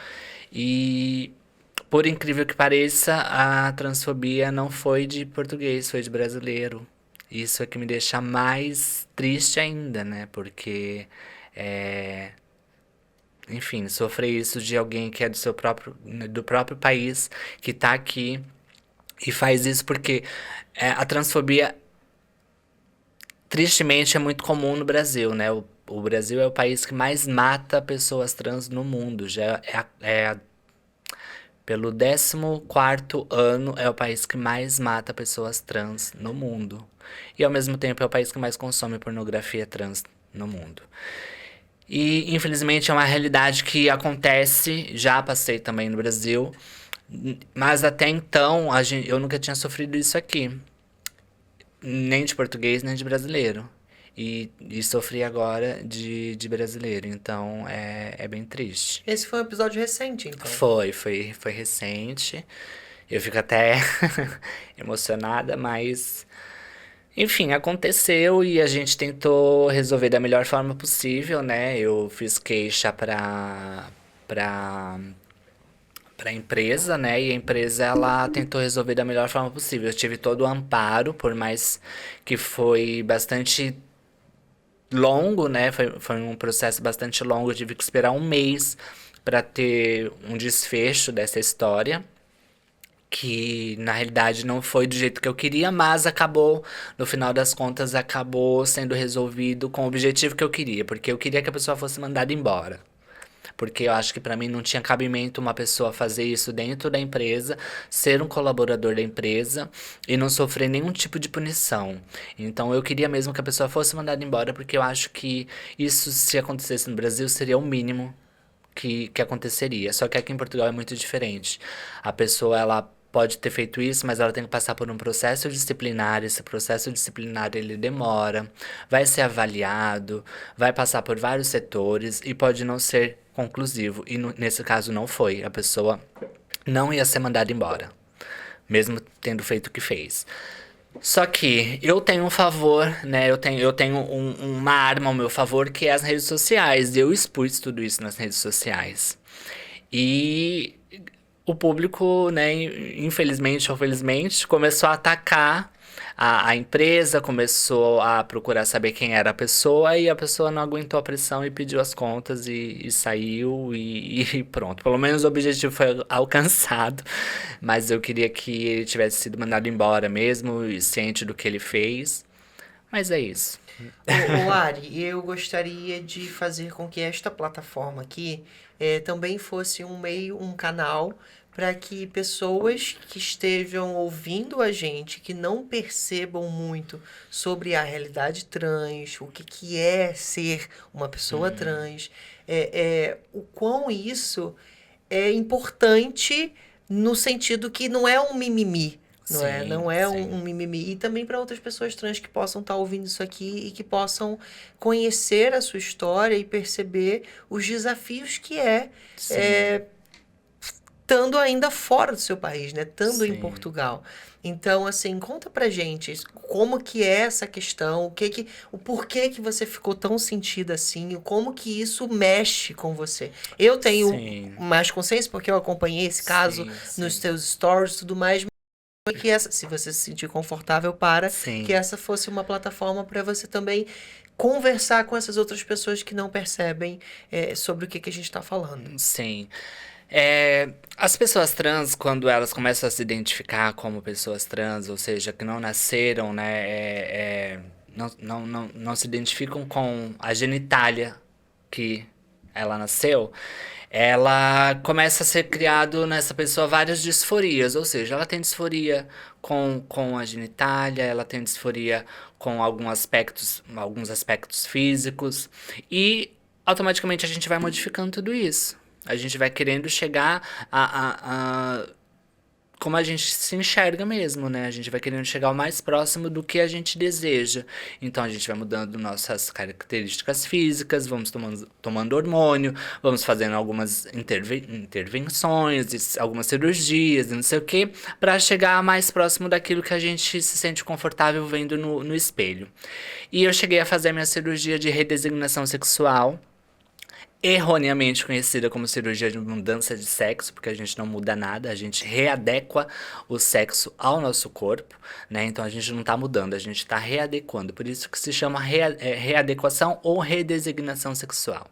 E por incrível que pareça, a transfobia não foi de português, foi de brasileiro. Isso é que me deixa mais triste ainda, né? Porque, enfim, sofrer isso de alguém que é do próprio país, que tá aqui e faz isso porque a transfobia, tristemente, é muito comum no Brasil, né? O Brasil é o país que mais mata pessoas trans no mundo. Já pelo 14º ano, é o país que mais mata pessoas trans no mundo. E, ao mesmo tempo, é o país que mais consome pornografia trans no mundo. E, infelizmente, é uma realidade que acontece, já passei também no Brasil, mas até então, eu nunca tinha sofrido isso aqui. Nem de português, nem de brasileiro. E sofri agora de brasileiro, então é bem triste. Esse foi um episódio recente, então. Foi recente. Eu fico até emocionada, mas enfim, aconteceu e a gente tentou resolver da melhor forma possível, né? Eu fiz queixa pra empresa, né? E a empresa, ela tentou resolver da melhor forma possível. Eu tive todo o amparo, por mais que foi bastante longo, né? Foi um processo bastante longo. Eu tive que esperar um mês para ter um desfecho dessa história, que na realidade não foi do jeito que eu queria, mas acabou, no final das contas, acabou sendo resolvido com o objetivo que eu queria, porque eu queria que a pessoa fosse mandada embora. Porque eu acho que pra mim não tinha cabimento uma pessoa fazer isso dentro da empresa, ser um colaborador da empresa e não sofrer nenhum tipo de punição. Então eu queria mesmo que a pessoa fosse mandada embora, porque eu acho que isso, se acontecesse no Brasil, seria o mínimo que aconteceria. Só que aqui em Portugal é muito diferente. A pessoa, ela pode ter feito isso, mas ela tem que passar por um processo disciplinar. Esse processo disciplinar, ele demora, vai ser avaliado, vai passar por vários setores e pode não ser conclusivo. E nesse caso não foi. A pessoa não ia ser mandada embora, mesmo tendo feito o que fez. Só que eu tenho um favor, né? Eu tenho uma arma ao meu favor, que é as redes sociais. Eu expus tudo isso nas redes sociais. E o público, né, infelizmente ou felizmente, começou a atacar a empresa, começou a procurar saber quem era a pessoa e a pessoa não aguentou a pressão e pediu as contas e saiu e pronto. Pelo menos o objetivo foi alcançado, mas eu queria que ele tivesse sido mandado embora mesmo, e ciente do que ele fez. Mas é isso. Ô, Ari, eu gostaria de fazer com que esta plataforma aqui também fosse um meio, um canal para que pessoas que estejam ouvindo a gente, que não percebam muito sobre a realidade trans, o que é ser uma pessoa trans, o quão isso é importante no sentido que não é um mimimi. Não é, Sim, não é sim. um mimimi. E também para outras pessoas trans que possam estar ouvindo isso aqui e que possam conhecer a sua história e perceber os desafios que Sim, estando ainda fora do seu país, né? Estando em sim. Portugal. Então, assim, conta pra gente como que é essa questão, o porquê que você ficou tão sentida assim, como que isso mexe com você. Eu tenho Sim, mais consciência porque eu acompanhei esse caso sim, nos sim. teus stories e tudo mais, que essa, se você se sentir confortável para que Sim, essa fosse uma plataforma para você também conversar com essas outras pessoas que não percebem sobre o que a gente está falando. sim. As pessoas trans, quando elas começam a se identificar como pessoas trans, ou seja, que não nasceram, né, não se identificam com a genitália que ela nasceu, ela começa a ser criado nessa pessoa várias disforias, ou seja, ela tem disforia com a genitália, ela tem disforia com alguns aspectos físicos, e automaticamente a gente vai modificando tudo isso. A gente vai querendo chegar a como a gente se enxerga mesmo, né? A gente vai querendo chegar o mais próximo do que a gente deseja. Então a gente vai mudando nossas características físicas, vamos tomando hormônio, vamos fazendo algumas intervenções, algumas cirurgias, e não sei o quê, para chegar mais próximo daquilo que a gente se sente confortável vendo no espelho. E eu cheguei a fazer a minha cirurgia de redesignação sexual, erroneamente conhecida como cirurgia de mudança de sexo, porque a gente não muda nada, a gente readequa o sexo ao nosso corpo, né? Então a gente não tá mudando, a gente tá readequando. Por isso que se chama readequação ou redesignação sexual.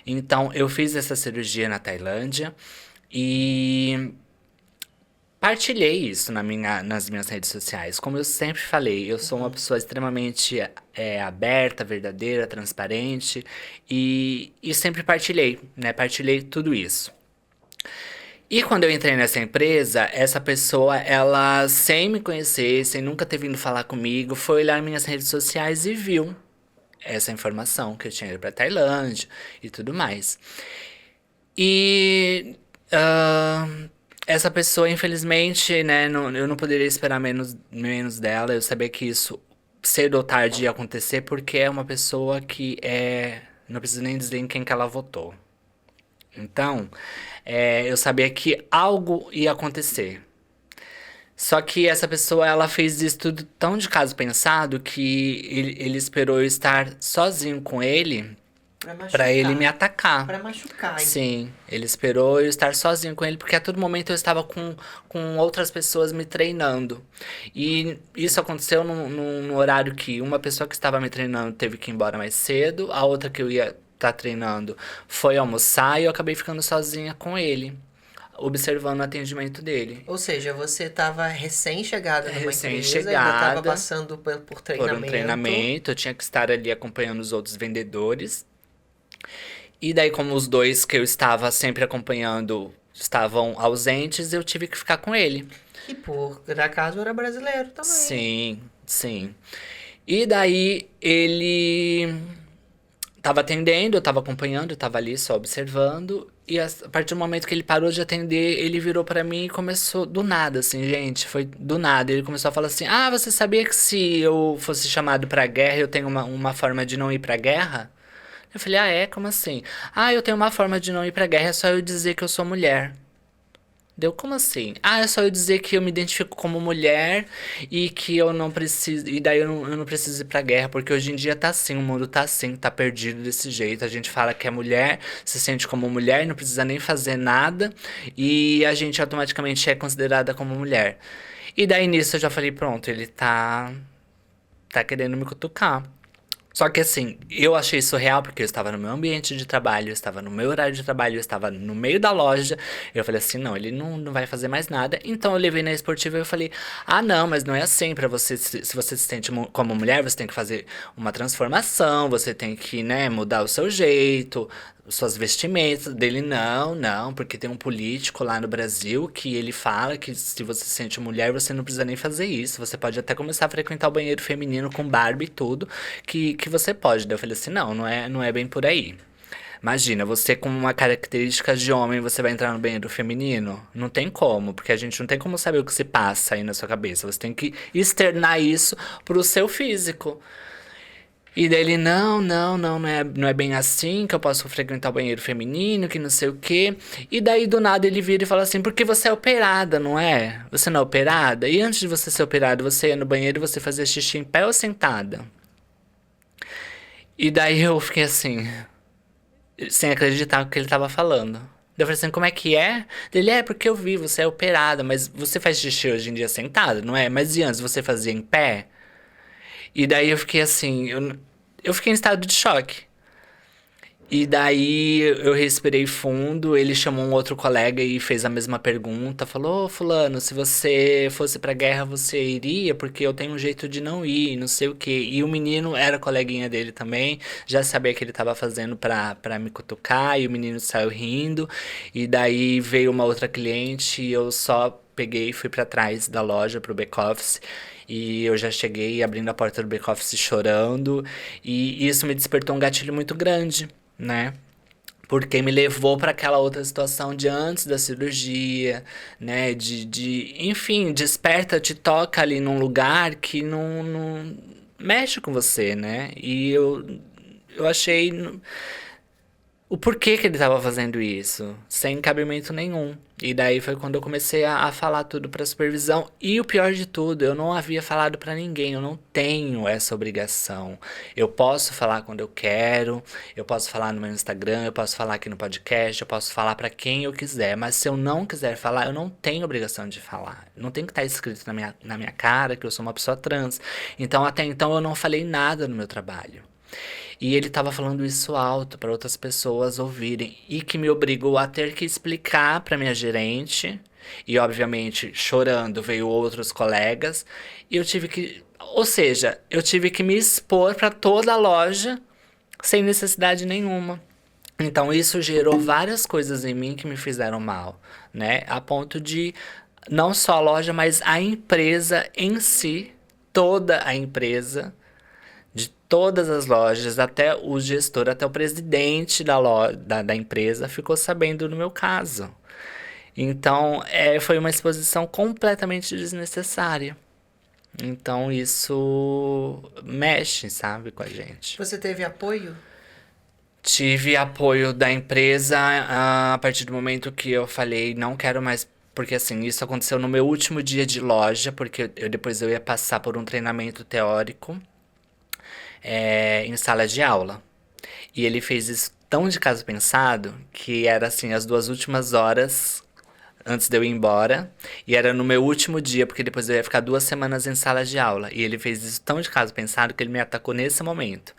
Então eu fiz essa cirurgia na Tailândia e partilhei isso nas minhas redes sociais. Como eu sempre falei, eu sou uma pessoa extremamente aberta, verdadeira, transparente e sempre partilhei, né? Partilhei tudo isso. E quando eu entrei nessa empresa, essa pessoa, ela, sem me conhecer, sem nunca ter vindo falar comigo, foi olhar minhas redes sociais e viu essa informação que eu tinha ido pra Tailândia e tudo mais. E essa pessoa, infelizmente, né, eu não poderia esperar menos dela. Eu sabia que isso cedo ou tarde ia acontecer, porque é uma pessoa que não preciso nem dizer em quem que ela votou. Então, eu sabia que algo ia acontecer. Só que essa pessoa, ela fez isso tudo tão de caso pensado que ele esperou eu estar sozinho com ele Para pra ele me machucar. atacar. Para machucar. Sim, ele esperou eu estar sozinho com ele, porque a todo momento eu estava com outras pessoas me treinando. E isso aconteceu num horário que uma pessoa que estava me treinando teve que ir embora mais cedo, a outra que eu ia estar treinando foi almoçar e eu acabei ficando sozinha com ele, observando o atendimento dele. Ou seja, você estava recém-chegada numa empresa, ainda estava Recém-chegada, passando por por um treinamento. treinamento, eu tinha que estar ali acompanhando os outros vendedores. E daí, como os dois que eu estava sempre acompanhando estavam ausentes, eu tive que ficar com ele. E por acaso era brasileiro também. Sim, sim. E daí ele tava atendendo, eu tava acompanhando, eu tava ali só observando. E a partir do momento que ele parou de atender, ele virou pra mim e começou do nada, assim, gente, foi do nada. Ele começou a falar assim: Ah, você sabia que se eu fosse chamado pra guerra, eu tenho uma forma de não ir pra guerra? Eu falei: Ah, é? Como assim? Ah, eu tenho uma forma de não ir pra guerra, é só eu dizer que eu sou mulher. Deu, como assim? Ah, é só eu dizer que eu me identifico como mulher e que eu não preciso. E daí eu não preciso ir pra guerra, porque hoje em dia tá assim, o mundo tá assim, tá perdido desse jeito. A gente fala que é mulher, se sente como mulher, não precisa nem fazer nada, e a gente automaticamente é considerada como mulher. E daí nisso eu já falei, pronto, ele tá querendo me cutucar. Só que assim, eu achei surreal porque eu estava no meu ambiente de trabalho, eu estava no meu horário de trabalho, eu estava no meio da loja. Eu falei assim, não, ele não vai fazer mais nada. Então eu levei na esportiva e eu falei, ah, não, mas não é assim pra você, se você se sente como mulher, você tem que fazer uma transformação, você tem que, né, mudar o seu jeito, suas vestimentas. Dele, não, porque tem um político lá no Brasil que ele fala que se você se sente mulher, você não precisa nem fazer isso. Você pode até começar a frequentar o banheiro feminino com Barbie e tudo, que você pode. Daí eu falei assim, não é bem por aí. Imagina, você com uma característica de homem, você vai entrar no banheiro feminino? Não tem como, porque a gente não tem como saber o que se passa aí na sua cabeça. Você tem que externar isso pro seu físico. E daí ele, não é bem assim, que eu posso frequentar o banheiro feminino, que não sei o quê. E daí do nada ele vira e fala assim, porque você é operada, não é? Você não é operada? E antes de você ser operada, você ia no banheiro e você fazia xixi em pé ou sentada? E daí eu fiquei assim, sem acreditar no que ele tava falando. Daí eu falei assim, como é que é? Ele, é porque eu vi, você é operada, mas você faz xixi hoje em dia sentada, não é? Mas e antes, você fazia em pé? E daí eu fiquei assim, eu fiquei em estado de choque. E daí eu respirei fundo, ele chamou um outro colega e fez a mesma pergunta, falou, ô fulano, se você fosse pra guerra você iria? Porque eu tenho um jeito de não ir, não sei o quê. E o menino era coleguinha dele também, já sabia que ele tava fazendo pra me cutucar, e o menino saiu rindo. E daí veio uma outra cliente e eu só peguei e fui pra trás da loja, pro back-office. E eu já cheguei abrindo a porta do back-office chorando. E isso me despertou um gatilho muito grande, né? Porque me levou para aquela outra situação de antes da cirurgia, né? Enfim, desperta, te toca ali num lugar que não mexe com você, né? E eu achei o porquê que ele estava fazendo isso, sem cabimento nenhum. E daí foi quando eu comecei a falar tudo pra supervisão. E o pior de tudo, eu não havia falado pra ninguém, eu não tenho essa obrigação. Eu posso falar quando eu quero, eu posso falar no meu Instagram, eu posso falar aqui no podcast, eu posso falar pra quem eu quiser. Mas se eu não quiser falar, eu não tenho obrigação de falar. Não tem que estar escrito na minha cara que eu sou uma pessoa trans. Então até então eu não falei nada no meu trabalho. E ele tava falando isso alto para outras pessoas ouvirem e que me obrigou a ter que explicar para minha gerente. E obviamente, chorando, veio outros colegas, e eu tive que, ou seja, eu tive que me expor para toda a loja sem necessidade nenhuma. Então isso gerou várias coisas em mim que me fizeram mal, né? A ponto de não só a loja, mas a empresa em si, toda a empresa de todas as lojas, até o gestor, até o presidente da empresa ficou sabendo do meu caso. Então, foi uma exposição completamente desnecessária. Então, isso mexe, sabe, com a gente. Você teve apoio? Tive apoio da empresa a partir do momento que eu falei, não quero mais. Porque assim, isso aconteceu no meu último dia de loja, porque depois eu ia passar por um treinamento teórico em sala de aula. E ele fez isso tão de caso pensado que era assim, as 2 últimas horas antes de eu ir embora. E era no meu último dia, porque depois eu ia ficar 2 semanas em sala de aula. E ele fez isso tão de caso pensado que ele me atacou nesse momento.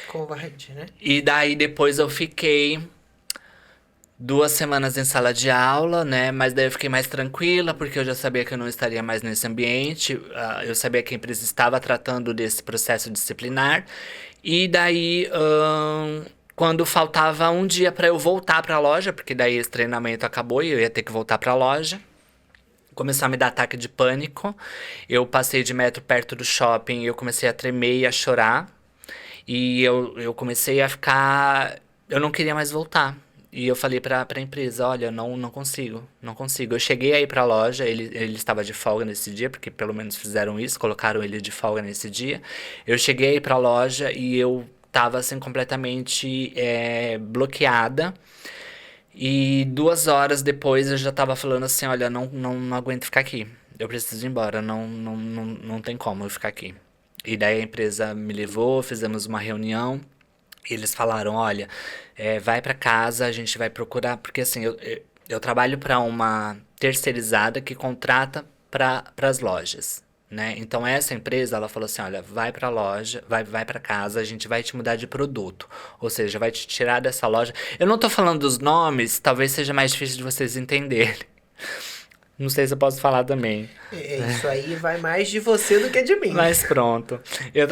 Covarde, né? E daí depois eu fiquei 2 semanas em sala de aula, né? Mas daí eu fiquei mais tranquila, porque eu já sabia que eu não estaria mais nesse ambiente. Eu sabia que a empresa estava tratando desse processo disciplinar. E daí, quando faltava um dia para eu voltar para a loja, porque daí esse treinamento acabou e eu ia ter que voltar para a loja, começou a me dar ataque de pânico. Eu passei de metro perto do shopping e eu comecei a tremer e a chorar. E eu comecei a ficar. Eu não queria mais voltar. E eu falei pra empresa, olha, não consigo, não consigo. Eu cheguei aí pra loja, ele estava de folga nesse dia, porque pelo menos fizeram isso, colocaram ele de folga nesse dia. Eu cheguei aí pra loja e eu tava assim completamente bloqueada. E 2 horas depois eu já tava falando assim, olha, não aguento ficar aqui. Eu preciso ir embora, não tem como eu ficar aqui. E daí a empresa me levou, fizemos uma reunião. E eles falaram, olha, vai pra casa, a gente vai procurar, porque assim, eu trabalho para uma terceirizada que contrata para as lojas, né? Então essa empresa, ela falou assim, olha, vai pra loja, vai para casa, a gente vai te mudar de produto, ou seja, vai te tirar dessa loja. Eu não tô falando dos nomes, talvez seja mais difícil de vocês entenderem. Não sei se eu posso falar também. Isso aí vai mais de você do que de mim. Mas pronto. Eu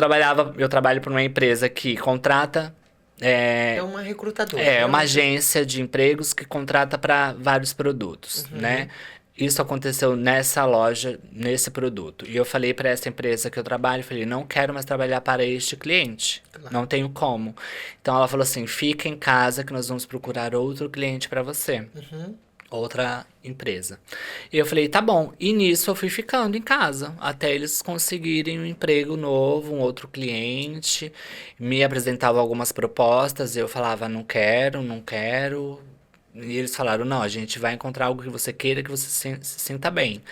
trabalho para uma empresa que contrata. É uma recrutadora. É né? uma agência de empregos que contrata para vários produtos, né? Isso aconteceu nessa loja, nesse produto. E eu falei para essa empresa que eu trabalho, falei, não quero mais trabalhar para este cliente. Claro. Não tenho como. Então ela falou assim, fica em casa que nós vamos procurar outro cliente para você. Outra empresa. E eu falei, tá bom. E nisso eu fui ficando em casa, até eles conseguirem um emprego novo, um outro cliente. Me apresentavam algumas propostas, e eu falava, não quero, não quero. E eles falaram, não, a gente vai encontrar algo que você queira, que você se sinta bem.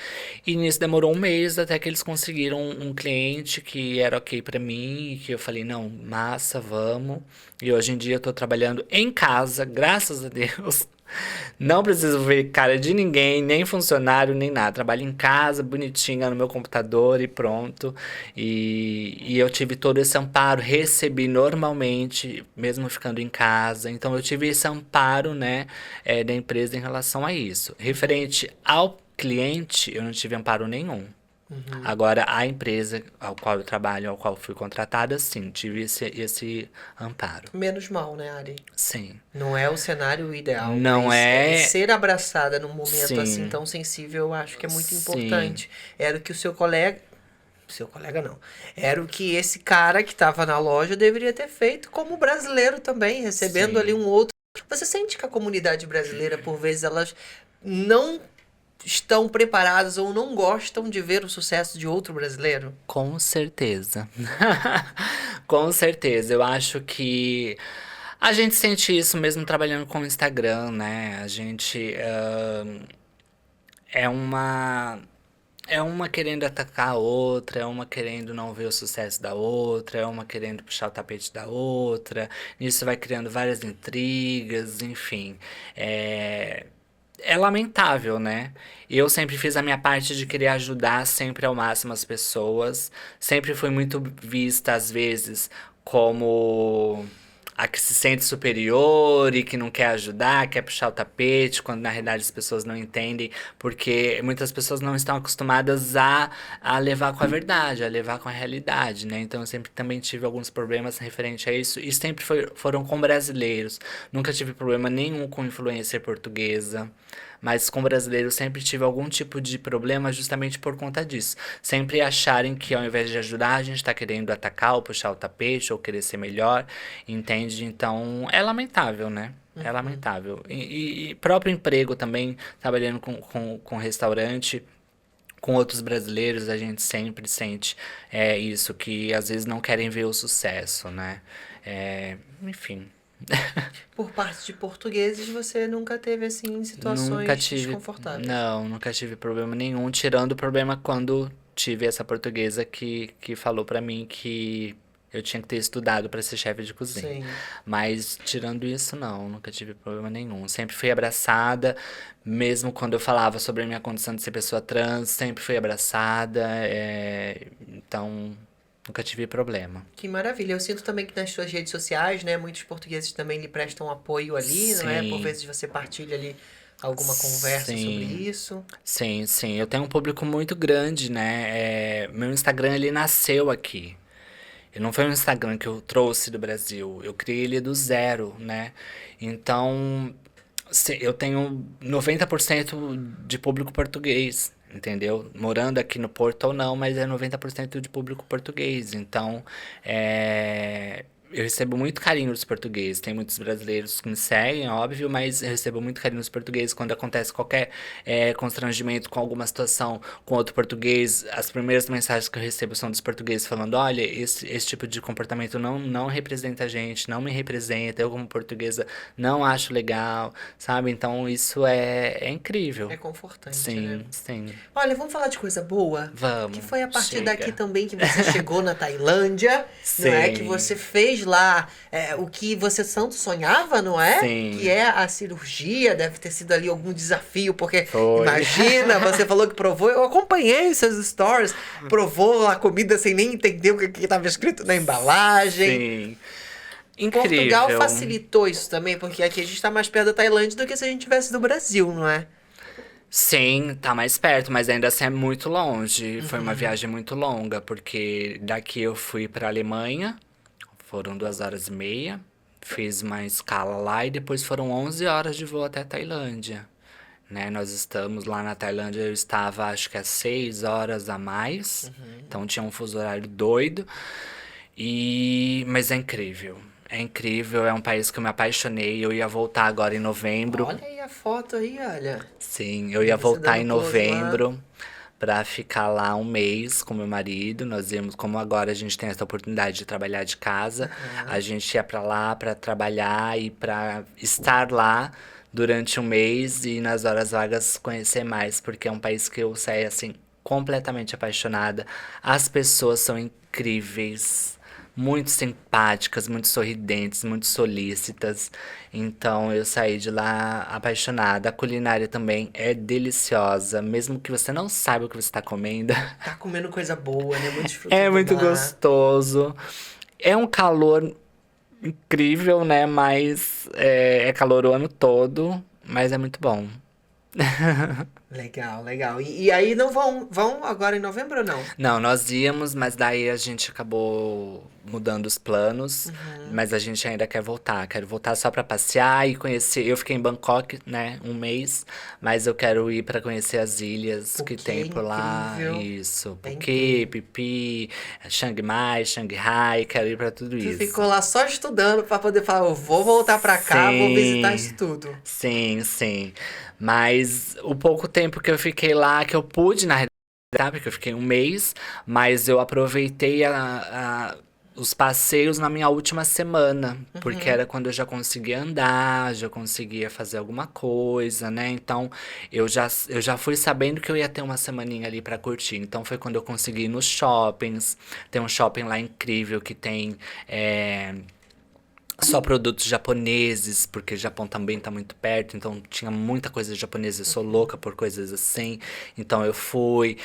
E nisso demorou um mês até que eles conseguiram um cliente que era ok pra mim, e que eu falei, não, massa, vamos. E hoje em dia eu tô trabalhando em casa, graças a Deus. Não preciso ver cara de ninguém, nem funcionário, nem nada. Trabalho em casa, bonitinha, no meu computador e pronto. E eu tive todo esse amparo, recebi normalmente, mesmo ficando em casa. Então eu tive esse amparo, né, da empresa em relação a isso. Referente ao cliente, eu não tive amparo nenhum. Agora, a empresa ao qual eu trabalho, ao qual fui contratada, sim, tive esse amparo. Menos mal, né, Ari? Sim. Não é o cenário ideal, Não mas é. ser abraçada num momento Sim. assim tão sensível, eu acho que é muito Sim. importante. Era o que o seu colega. Seu colega não. Era o que esse cara que estava na loja deveria ter feito como brasileiro também, recebendo Sim. ali um outro. Você sente que a comunidade brasileira, por vezes, elas não estão preparadas ou não gostam de ver o sucesso de outro brasileiro? Com certeza. Com certeza. Eu acho que a gente sente isso mesmo trabalhando com o Instagram, né? A gente é uma. É uma querendo atacar a outra, é uma querendo não ver o sucesso da outra, é uma querendo puxar o tapete da outra. Isso vai criando várias intrigas, enfim. É lamentável, né? Eu sempre fiz a minha parte de querer ajudar sempre ao máximo as pessoas. Sempre fui muito vista, às vezes, como a que se sente superior e que não quer ajudar, quer puxar o tapete, quando na realidade as pessoas não entendem, porque muitas pessoas não estão acostumadas a levar com a verdade, a levar com a realidade, né? Então eu sempre também tive alguns problemas referente a isso, e sempre foram com brasileiros. Nunca tive problema nenhum com influencer portuguesa. Mas com brasileiros sempre tive algum tipo de problema justamente por conta disso. Sempre acharem que ao invés de ajudar, a gente tá querendo atacar ou puxar o tapete ou querer ser melhor, entende? Então é lamentável, né? É lamentável. E próprio emprego também, trabalhando com restaurante, com outros brasileiros, a gente sempre sente isso, que às vezes não querem ver o sucesso, né? Enfim. Por parte de portugueses, você nunca teve, assim, situações Nunca tive. desconfortáveis? Não, nunca tive problema nenhum, tirando o problema quando tive essa portuguesa que falou pra mim que eu tinha que ter estudado pra ser chefe de cozinha. Sim. Mas tirando isso, não, nunca tive problema nenhum. Sempre fui abraçada, mesmo quando eu falava sobre a minha condição de ser pessoa trans, sempre fui abraçada, então nunca tive problema. Que maravilha. Eu sinto também que nas suas redes sociais, né, muitos portugueses também lhe prestam apoio ali, não é? Por Sim. vezes você partilha ali alguma conversa sobre Sim. isso. Sim, sim. Eu tenho um público muito grande, né? Meu Instagram, ele nasceu aqui. Ele não foi um Instagram que eu trouxe do Brasil. Eu criei ele do zero, né? Então, eu tenho 90% de público português, entendeu? Morando aqui no Porto ou não, mas é 90% de público português. Então, Eu recebo muito carinho dos portugueses. Tem muitos brasileiros que me seguem, óbvio, mas eu recebo muito carinho dos portugueses. Quando acontece qualquer constrangimento com alguma situação com outro português, as primeiras mensagens que eu recebo são dos portugueses falando: olha, esse tipo de comportamento não representa a gente, não me representa. Eu, como portuguesa, não acho legal, sabe? Então isso é incrível. É confortante, né? Sim, sim. Olha, vamos falar de coisa boa? Vamos. Que foi a partir Chega. daqui também que você chegou na Tailândia, não é? Sim. Que você fez lá o que você tanto sonhava, não é? Sim. Que é a cirurgia, deve ter sido ali algum desafio, porque Foi. imagina, você falou que provou, eu acompanhei seus stories, provou a comida sem nem entender o que estava escrito na embalagem. Sim. Incrível. Portugal facilitou isso também, porque aqui a gente está mais perto da Tailândia do que se a gente tivesse do Brasil, não é? Sim, tá mais perto, mas ainda assim é muito longe. Foi Uhum. uma viagem muito longa, porque daqui eu fui pra Alemanha, foram 2 horas e meia, fiz uma escala lá e depois foram 11 horas de voo até a Tailândia. Né? Nós estamos lá na Tailândia, eu estava acho que às 6 horas a mais, então tinha um fuso horário doido. Mas é incrível. É incrível, é um país que eu me apaixonei. Eu ia voltar agora em novembro. Olha aí a foto aí, olha. Sim, eu ia Você voltar dando em close novembro pra ficar lá um mês com meu marido. Nós íamos, como agora a gente tem essa oportunidade de trabalhar de casa, a gente ia pra lá pra trabalhar e pra estar lá durante um mês e nas horas vagas conhecer mais, porque é um país que eu saí assim completamente apaixonada. As pessoas são incríveis. Muito simpáticas, muito sorridentes, muito solícitas. Então eu saí de lá apaixonada. A culinária também é deliciosa, mesmo que você não saiba o que você está comendo. Tá comendo coisa boa, né? Muitos frutos É do muito mar. gostoso. É um calor incrível, né? Mas é calor o ano todo, mas é muito bom. Legal, legal. E aí não vão agora em novembro ou não? Não, nós íamos, mas daí a gente acabou mudando os planos. Mas a gente ainda quer voltar. Quero voltar só pra passear e conhecer. Eu fiquei em Bangkok, né, um mês, mas eu quero ir pra conhecer as ilhas que Phuket tem é por lá. incrível. Isso, É Phuket, Pipi, Chiang Mai, Shanghai, quero ir pra tudo Tu isso. ficou lá só estudando pra poder falar, eu vou voltar pra cá, vou visitar Sim. isso tudo. Sim, sim. Mas o pouco tempo que eu fiquei lá, que eu pude, na realidade, porque eu fiquei um mês, mas eu aproveitei os passeios na minha última semana, porque era quando eu já conseguia andar, já conseguia fazer alguma coisa, né? Então eu já fui sabendo que eu ia ter uma semaninha ali pra curtir. Então foi quando eu consegui ir nos shoppings. Tem um shopping lá incrível que tem. Só produtos japoneses, porque o Japão também tá muito perto, então tinha muita coisa japonesa, eu sou louca por coisas assim. Então eu fui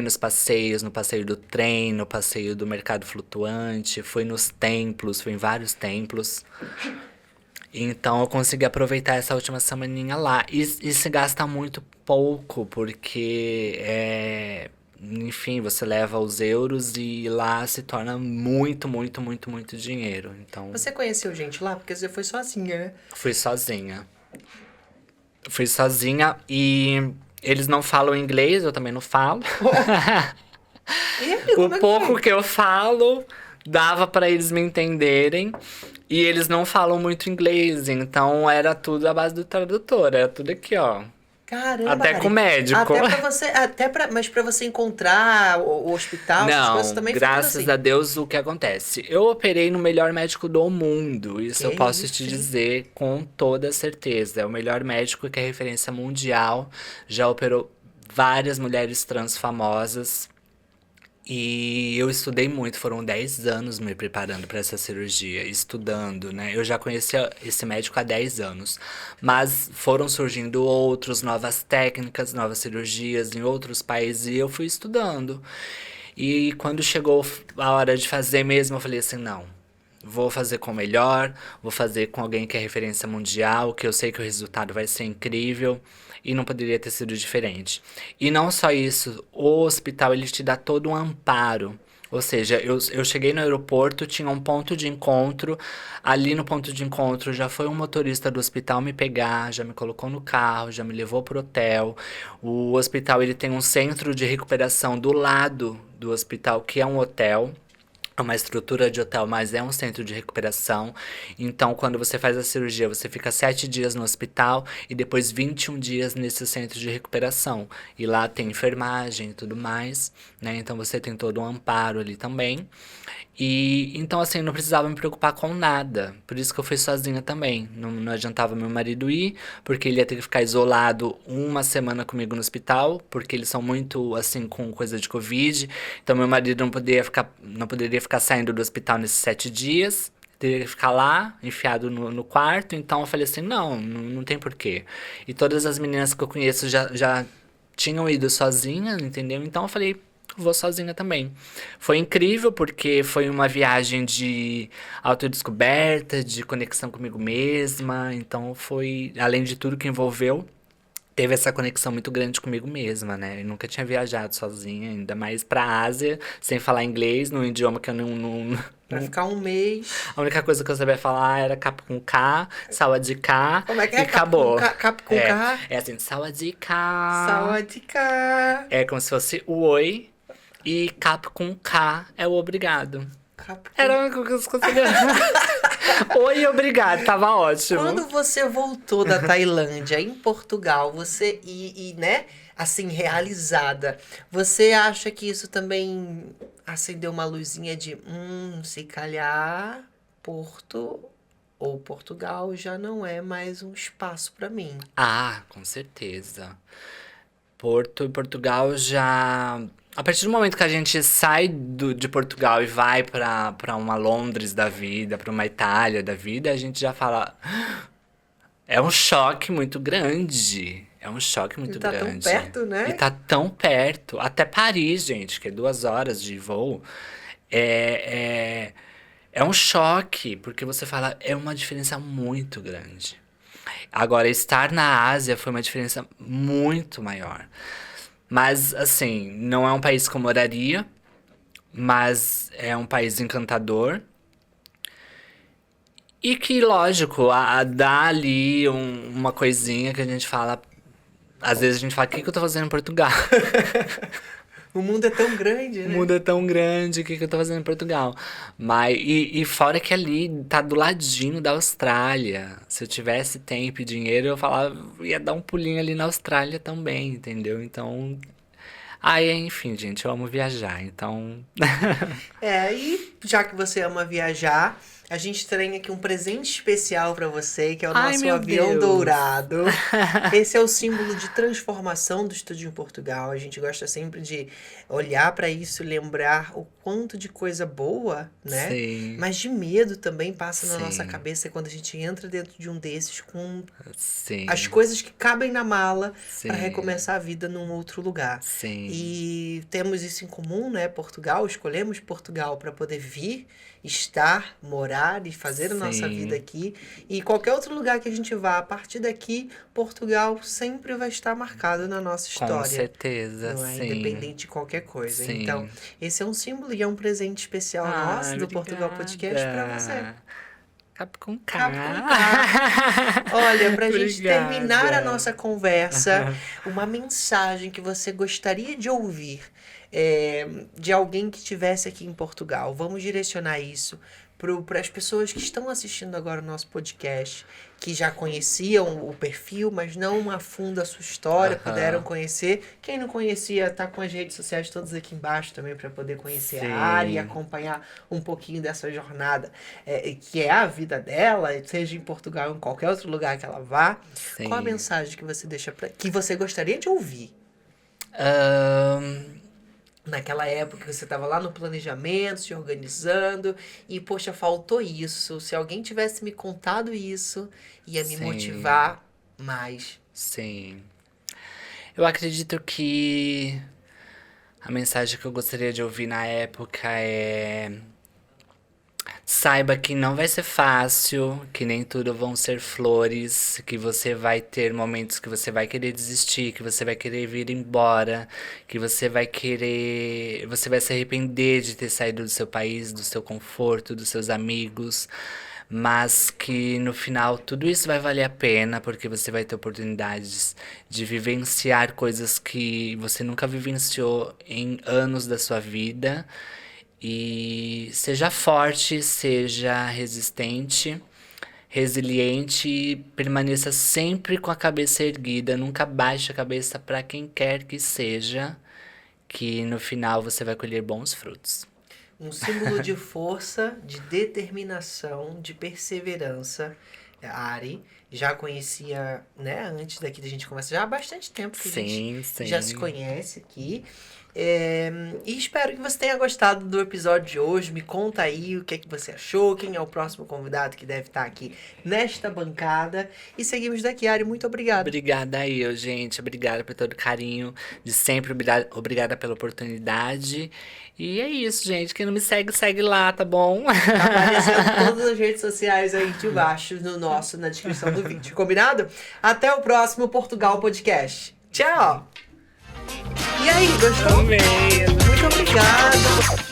nos passeios, no passeio do trem, no passeio do mercado flutuante, fui nos templos, fui em vários templos. Então eu consegui aproveitar essa última semaninha lá. E se gasta muito pouco, porque enfim, você leva os euros e lá se torna muito, muito, muito, muito dinheiro. Então, Você conheceu gente lá? Porque você foi sozinha, né? fui sozinha. Fui sozinha e eles não falam inglês, eu também não falo. E aí, O como é que pouco foi? que eu falo dava pra eles me entenderem. E eles não falam muito inglês, então era tudo à base do tradutor, era tudo aqui, ó. Caramba, Até Mari. com médico. Mas pra você encontrar o hospital, essas coisas Não, também foi tudo graças assim. a Deus, o que acontece? Eu operei no melhor médico do mundo, isso eu Que posso isso, te hein? dizer com toda certeza. É o melhor médico que é referência mundial, já operou várias mulheres trans famosas. E eu estudei muito, foram 10 anos me preparando para essa cirurgia, estudando, né? Eu já conhecia esse médico há 10 anos, mas foram surgindo outros, novas técnicas, novas cirurgias em outros países e eu fui estudando. E quando chegou a hora de fazer mesmo, eu falei assim: não, vou fazer com o melhor, vou fazer com alguém que é referência mundial, que eu sei que o resultado vai ser incrível. E não poderia ter sido diferente. E não só isso, o hospital ele te dá todo um amparo. Ou seja, eu cheguei no aeroporto, tinha um ponto de encontro. Ali no ponto de encontro já foi um motorista do hospital me pegar, já me colocou no carro, já me levou pro hotel. O hospital ele tem um centro de recuperação do lado do hospital, que é um hotel. É uma estrutura de hotel, mas é um centro de recuperação. Então, quando você faz a cirurgia, você fica 7 dias no hospital e depois 21 dias nesse centro de recuperação. E lá tem enfermagem e tudo mais, né? Então você tem todo um amparo ali também. E então, assim, não precisava me preocupar com nada. Por isso que eu fui sozinha também. Não adiantava meu marido ir, porque ele ia ter que ficar isolado uma semana comigo no hospital, porque eles são muito, assim, com coisa de Covid. Então, meu marido não poderia ficar saindo do hospital nesses 7 dias. Teria que ficar lá, enfiado no quarto. Então, eu falei assim: não tem porquê. E todas as meninas que eu conheço já tinham ido sozinhas, entendeu? Então, eu falei: vou sozinha também. Foi incrível porque foi uma viagem de autodescoberta, de conexão comigo mesma. Então foi, além de tudo que envolveu, teve essa conexão muito grande comigo mesma, né? Eu nunca tinha viajado sozinha, ainda mais pra Ásia, sem falar inglês, num idioma que eu Pra ficar um mês. A única coisa que eu sabia falar era cap com K, sawadika Como é que e é? acabou. Cap com K? É assim, sawadika. Sawadika. É como se fosse o oi. E cap com K é o obrigado. Cap com... Era a única coisa que eu sabia. Oi, obrigado, tava ótimo. Quando você voltou da Tailândia, em Portugal, você né, assim, realizada, você acha que isso também acendeu uma luzinha de, se calhar, Porto ou Portugal já não é mais um espaço pra mim? Ah, com certeza. Porto e Portugal já. A partir do momento que a gente sai de Portugal e vai pra uma Londres da vida, pra uma Itália da vida, a gente já fala. É um choque muito grande. É um choque muito tá tão grande. perto, né? E tá tão perto. Até Paris, gente, que é 2 horas de voo. É, é, é um choque, porque você fala, é uma diferença muito grande. Agora, estar na Ásia foi uma diferença muito maior. Mas, assim, não é um país que eu moraria, mas é um país encantador. E que, lógico, dá ali uma coisinha que a gente fala. Às vezes a gente fala: o que eu tô fazendo em Portugal? O mundo é tão grande, O né? mundo é tão grande, o que eu tô fazendo em Portugal? E fora que ali tá do ladinho da Austrália. Se eu tivesse tempo e dinheiro, eu falava, ia dar um pulinho ali na Austrália também, entendeu? Então. Aí, enfim, gente, eu amo viajar, então. E já que você ama viajar, a gente tem aqui um presente especial pra você, que é o Ai, nosso meu avião Deus. dourado. Esse é o símbolo de transformação do Estúdio em Portugal. A gente gosta sempre de olhar pra isso, lembrar o quanto de coisa boa, né? Sim, Mas de medo também passa na nossa sim, cabeça quando a gente entra dentro de um desses com sim, as coisas que cabem na mala para sim, recomeçar a vida num outro lugar. sim, E temos isso em comum, né? Portugal, escolhemos Portugal para poder vir, estar, morar e fazer a nossa vida sim, aqui. E qualquer outro lugar que a gente vá, a partir daqui, Portugal sempre vai estar marcado na nossa com história. certeza, Não é? sim, Independente de qualquer coisa. Então, sim. esse é um símbolo e é um presente especial nosso do Portugal Podcast para você. Cap com K. Cap com K. Olha, pra gente terminar a nossa conversa, uma mensagem que você gostaria de ouvir de alguém que estivesse aqui em Portugal. Vamos direcionar isso para as pessoas que estão assistindo agora o nosso podcast, que já conheciam o perfil, mas não a fundo a sua história, Aham. puderam conhecer. Quem não conhecia, tá com as redes sociais todas aqui embaixo também para poder conhecer Sim. a área e acompanhar um pouquinho dessa jornada, que é a vida dela, seja em Portugal ou em qualquer outro lugar que ela vá. Sim. Qual a mensagem que você deixa que você gostaria de ouvir? Naquela época que você estava lá no planejamento, se organizando, e poxa, faltou isso. Se alguém tivesse me contado isso, ia me Sim. motivar mais. Sim. Eu acredito que a mensagem que eu gostaria de ouvir na época é: saiba que não vai ser fácil, que nem tudo vão ser flores, que você vai ter momentos que você vai querer desistir, que você vai querer vir embora, que você vai se arrepender de ter saído do seu país, do seu conforto, dos seus amigos, mas que no final tudo isso vai valer a pena, porque você vai ter oportunidades de vivenciar coisas que você nunca vivenciou em anos da sua vida. E seja forte, seja resistente, resiliente e permaneça sempre com a cabeça erguida. Nunca baixe a cabeça para quem quer que seja, que no final você vai colher bons frutos. Um símbolo de força, de determinação, de perseverança. A Ari já conhecia, né, antes daqui da gente conversar, já há bastante tempo que a gente Sim. já se conhece aqui. E espero que você tenha gostado do episódio de hoje. Me conta aí o que é que você achou, quem é o próximo convidado que deve estar aqui nesta bancada. E seguimos daqui, Ari. Muito obrigado. Obrigada aí, gente. Obrigada por todo o carinho de sempre. Obrigada pela oportunidade. E é isso, gente. Quem não me segue, segue lá, tá bom? Tá aparecendo todas as redes sociais aí de baixo na descrição do vídeo. Combinado? Até o próximo Portugal Podcast. Tchau! E aí, gostou? Amei. Muito obrigada.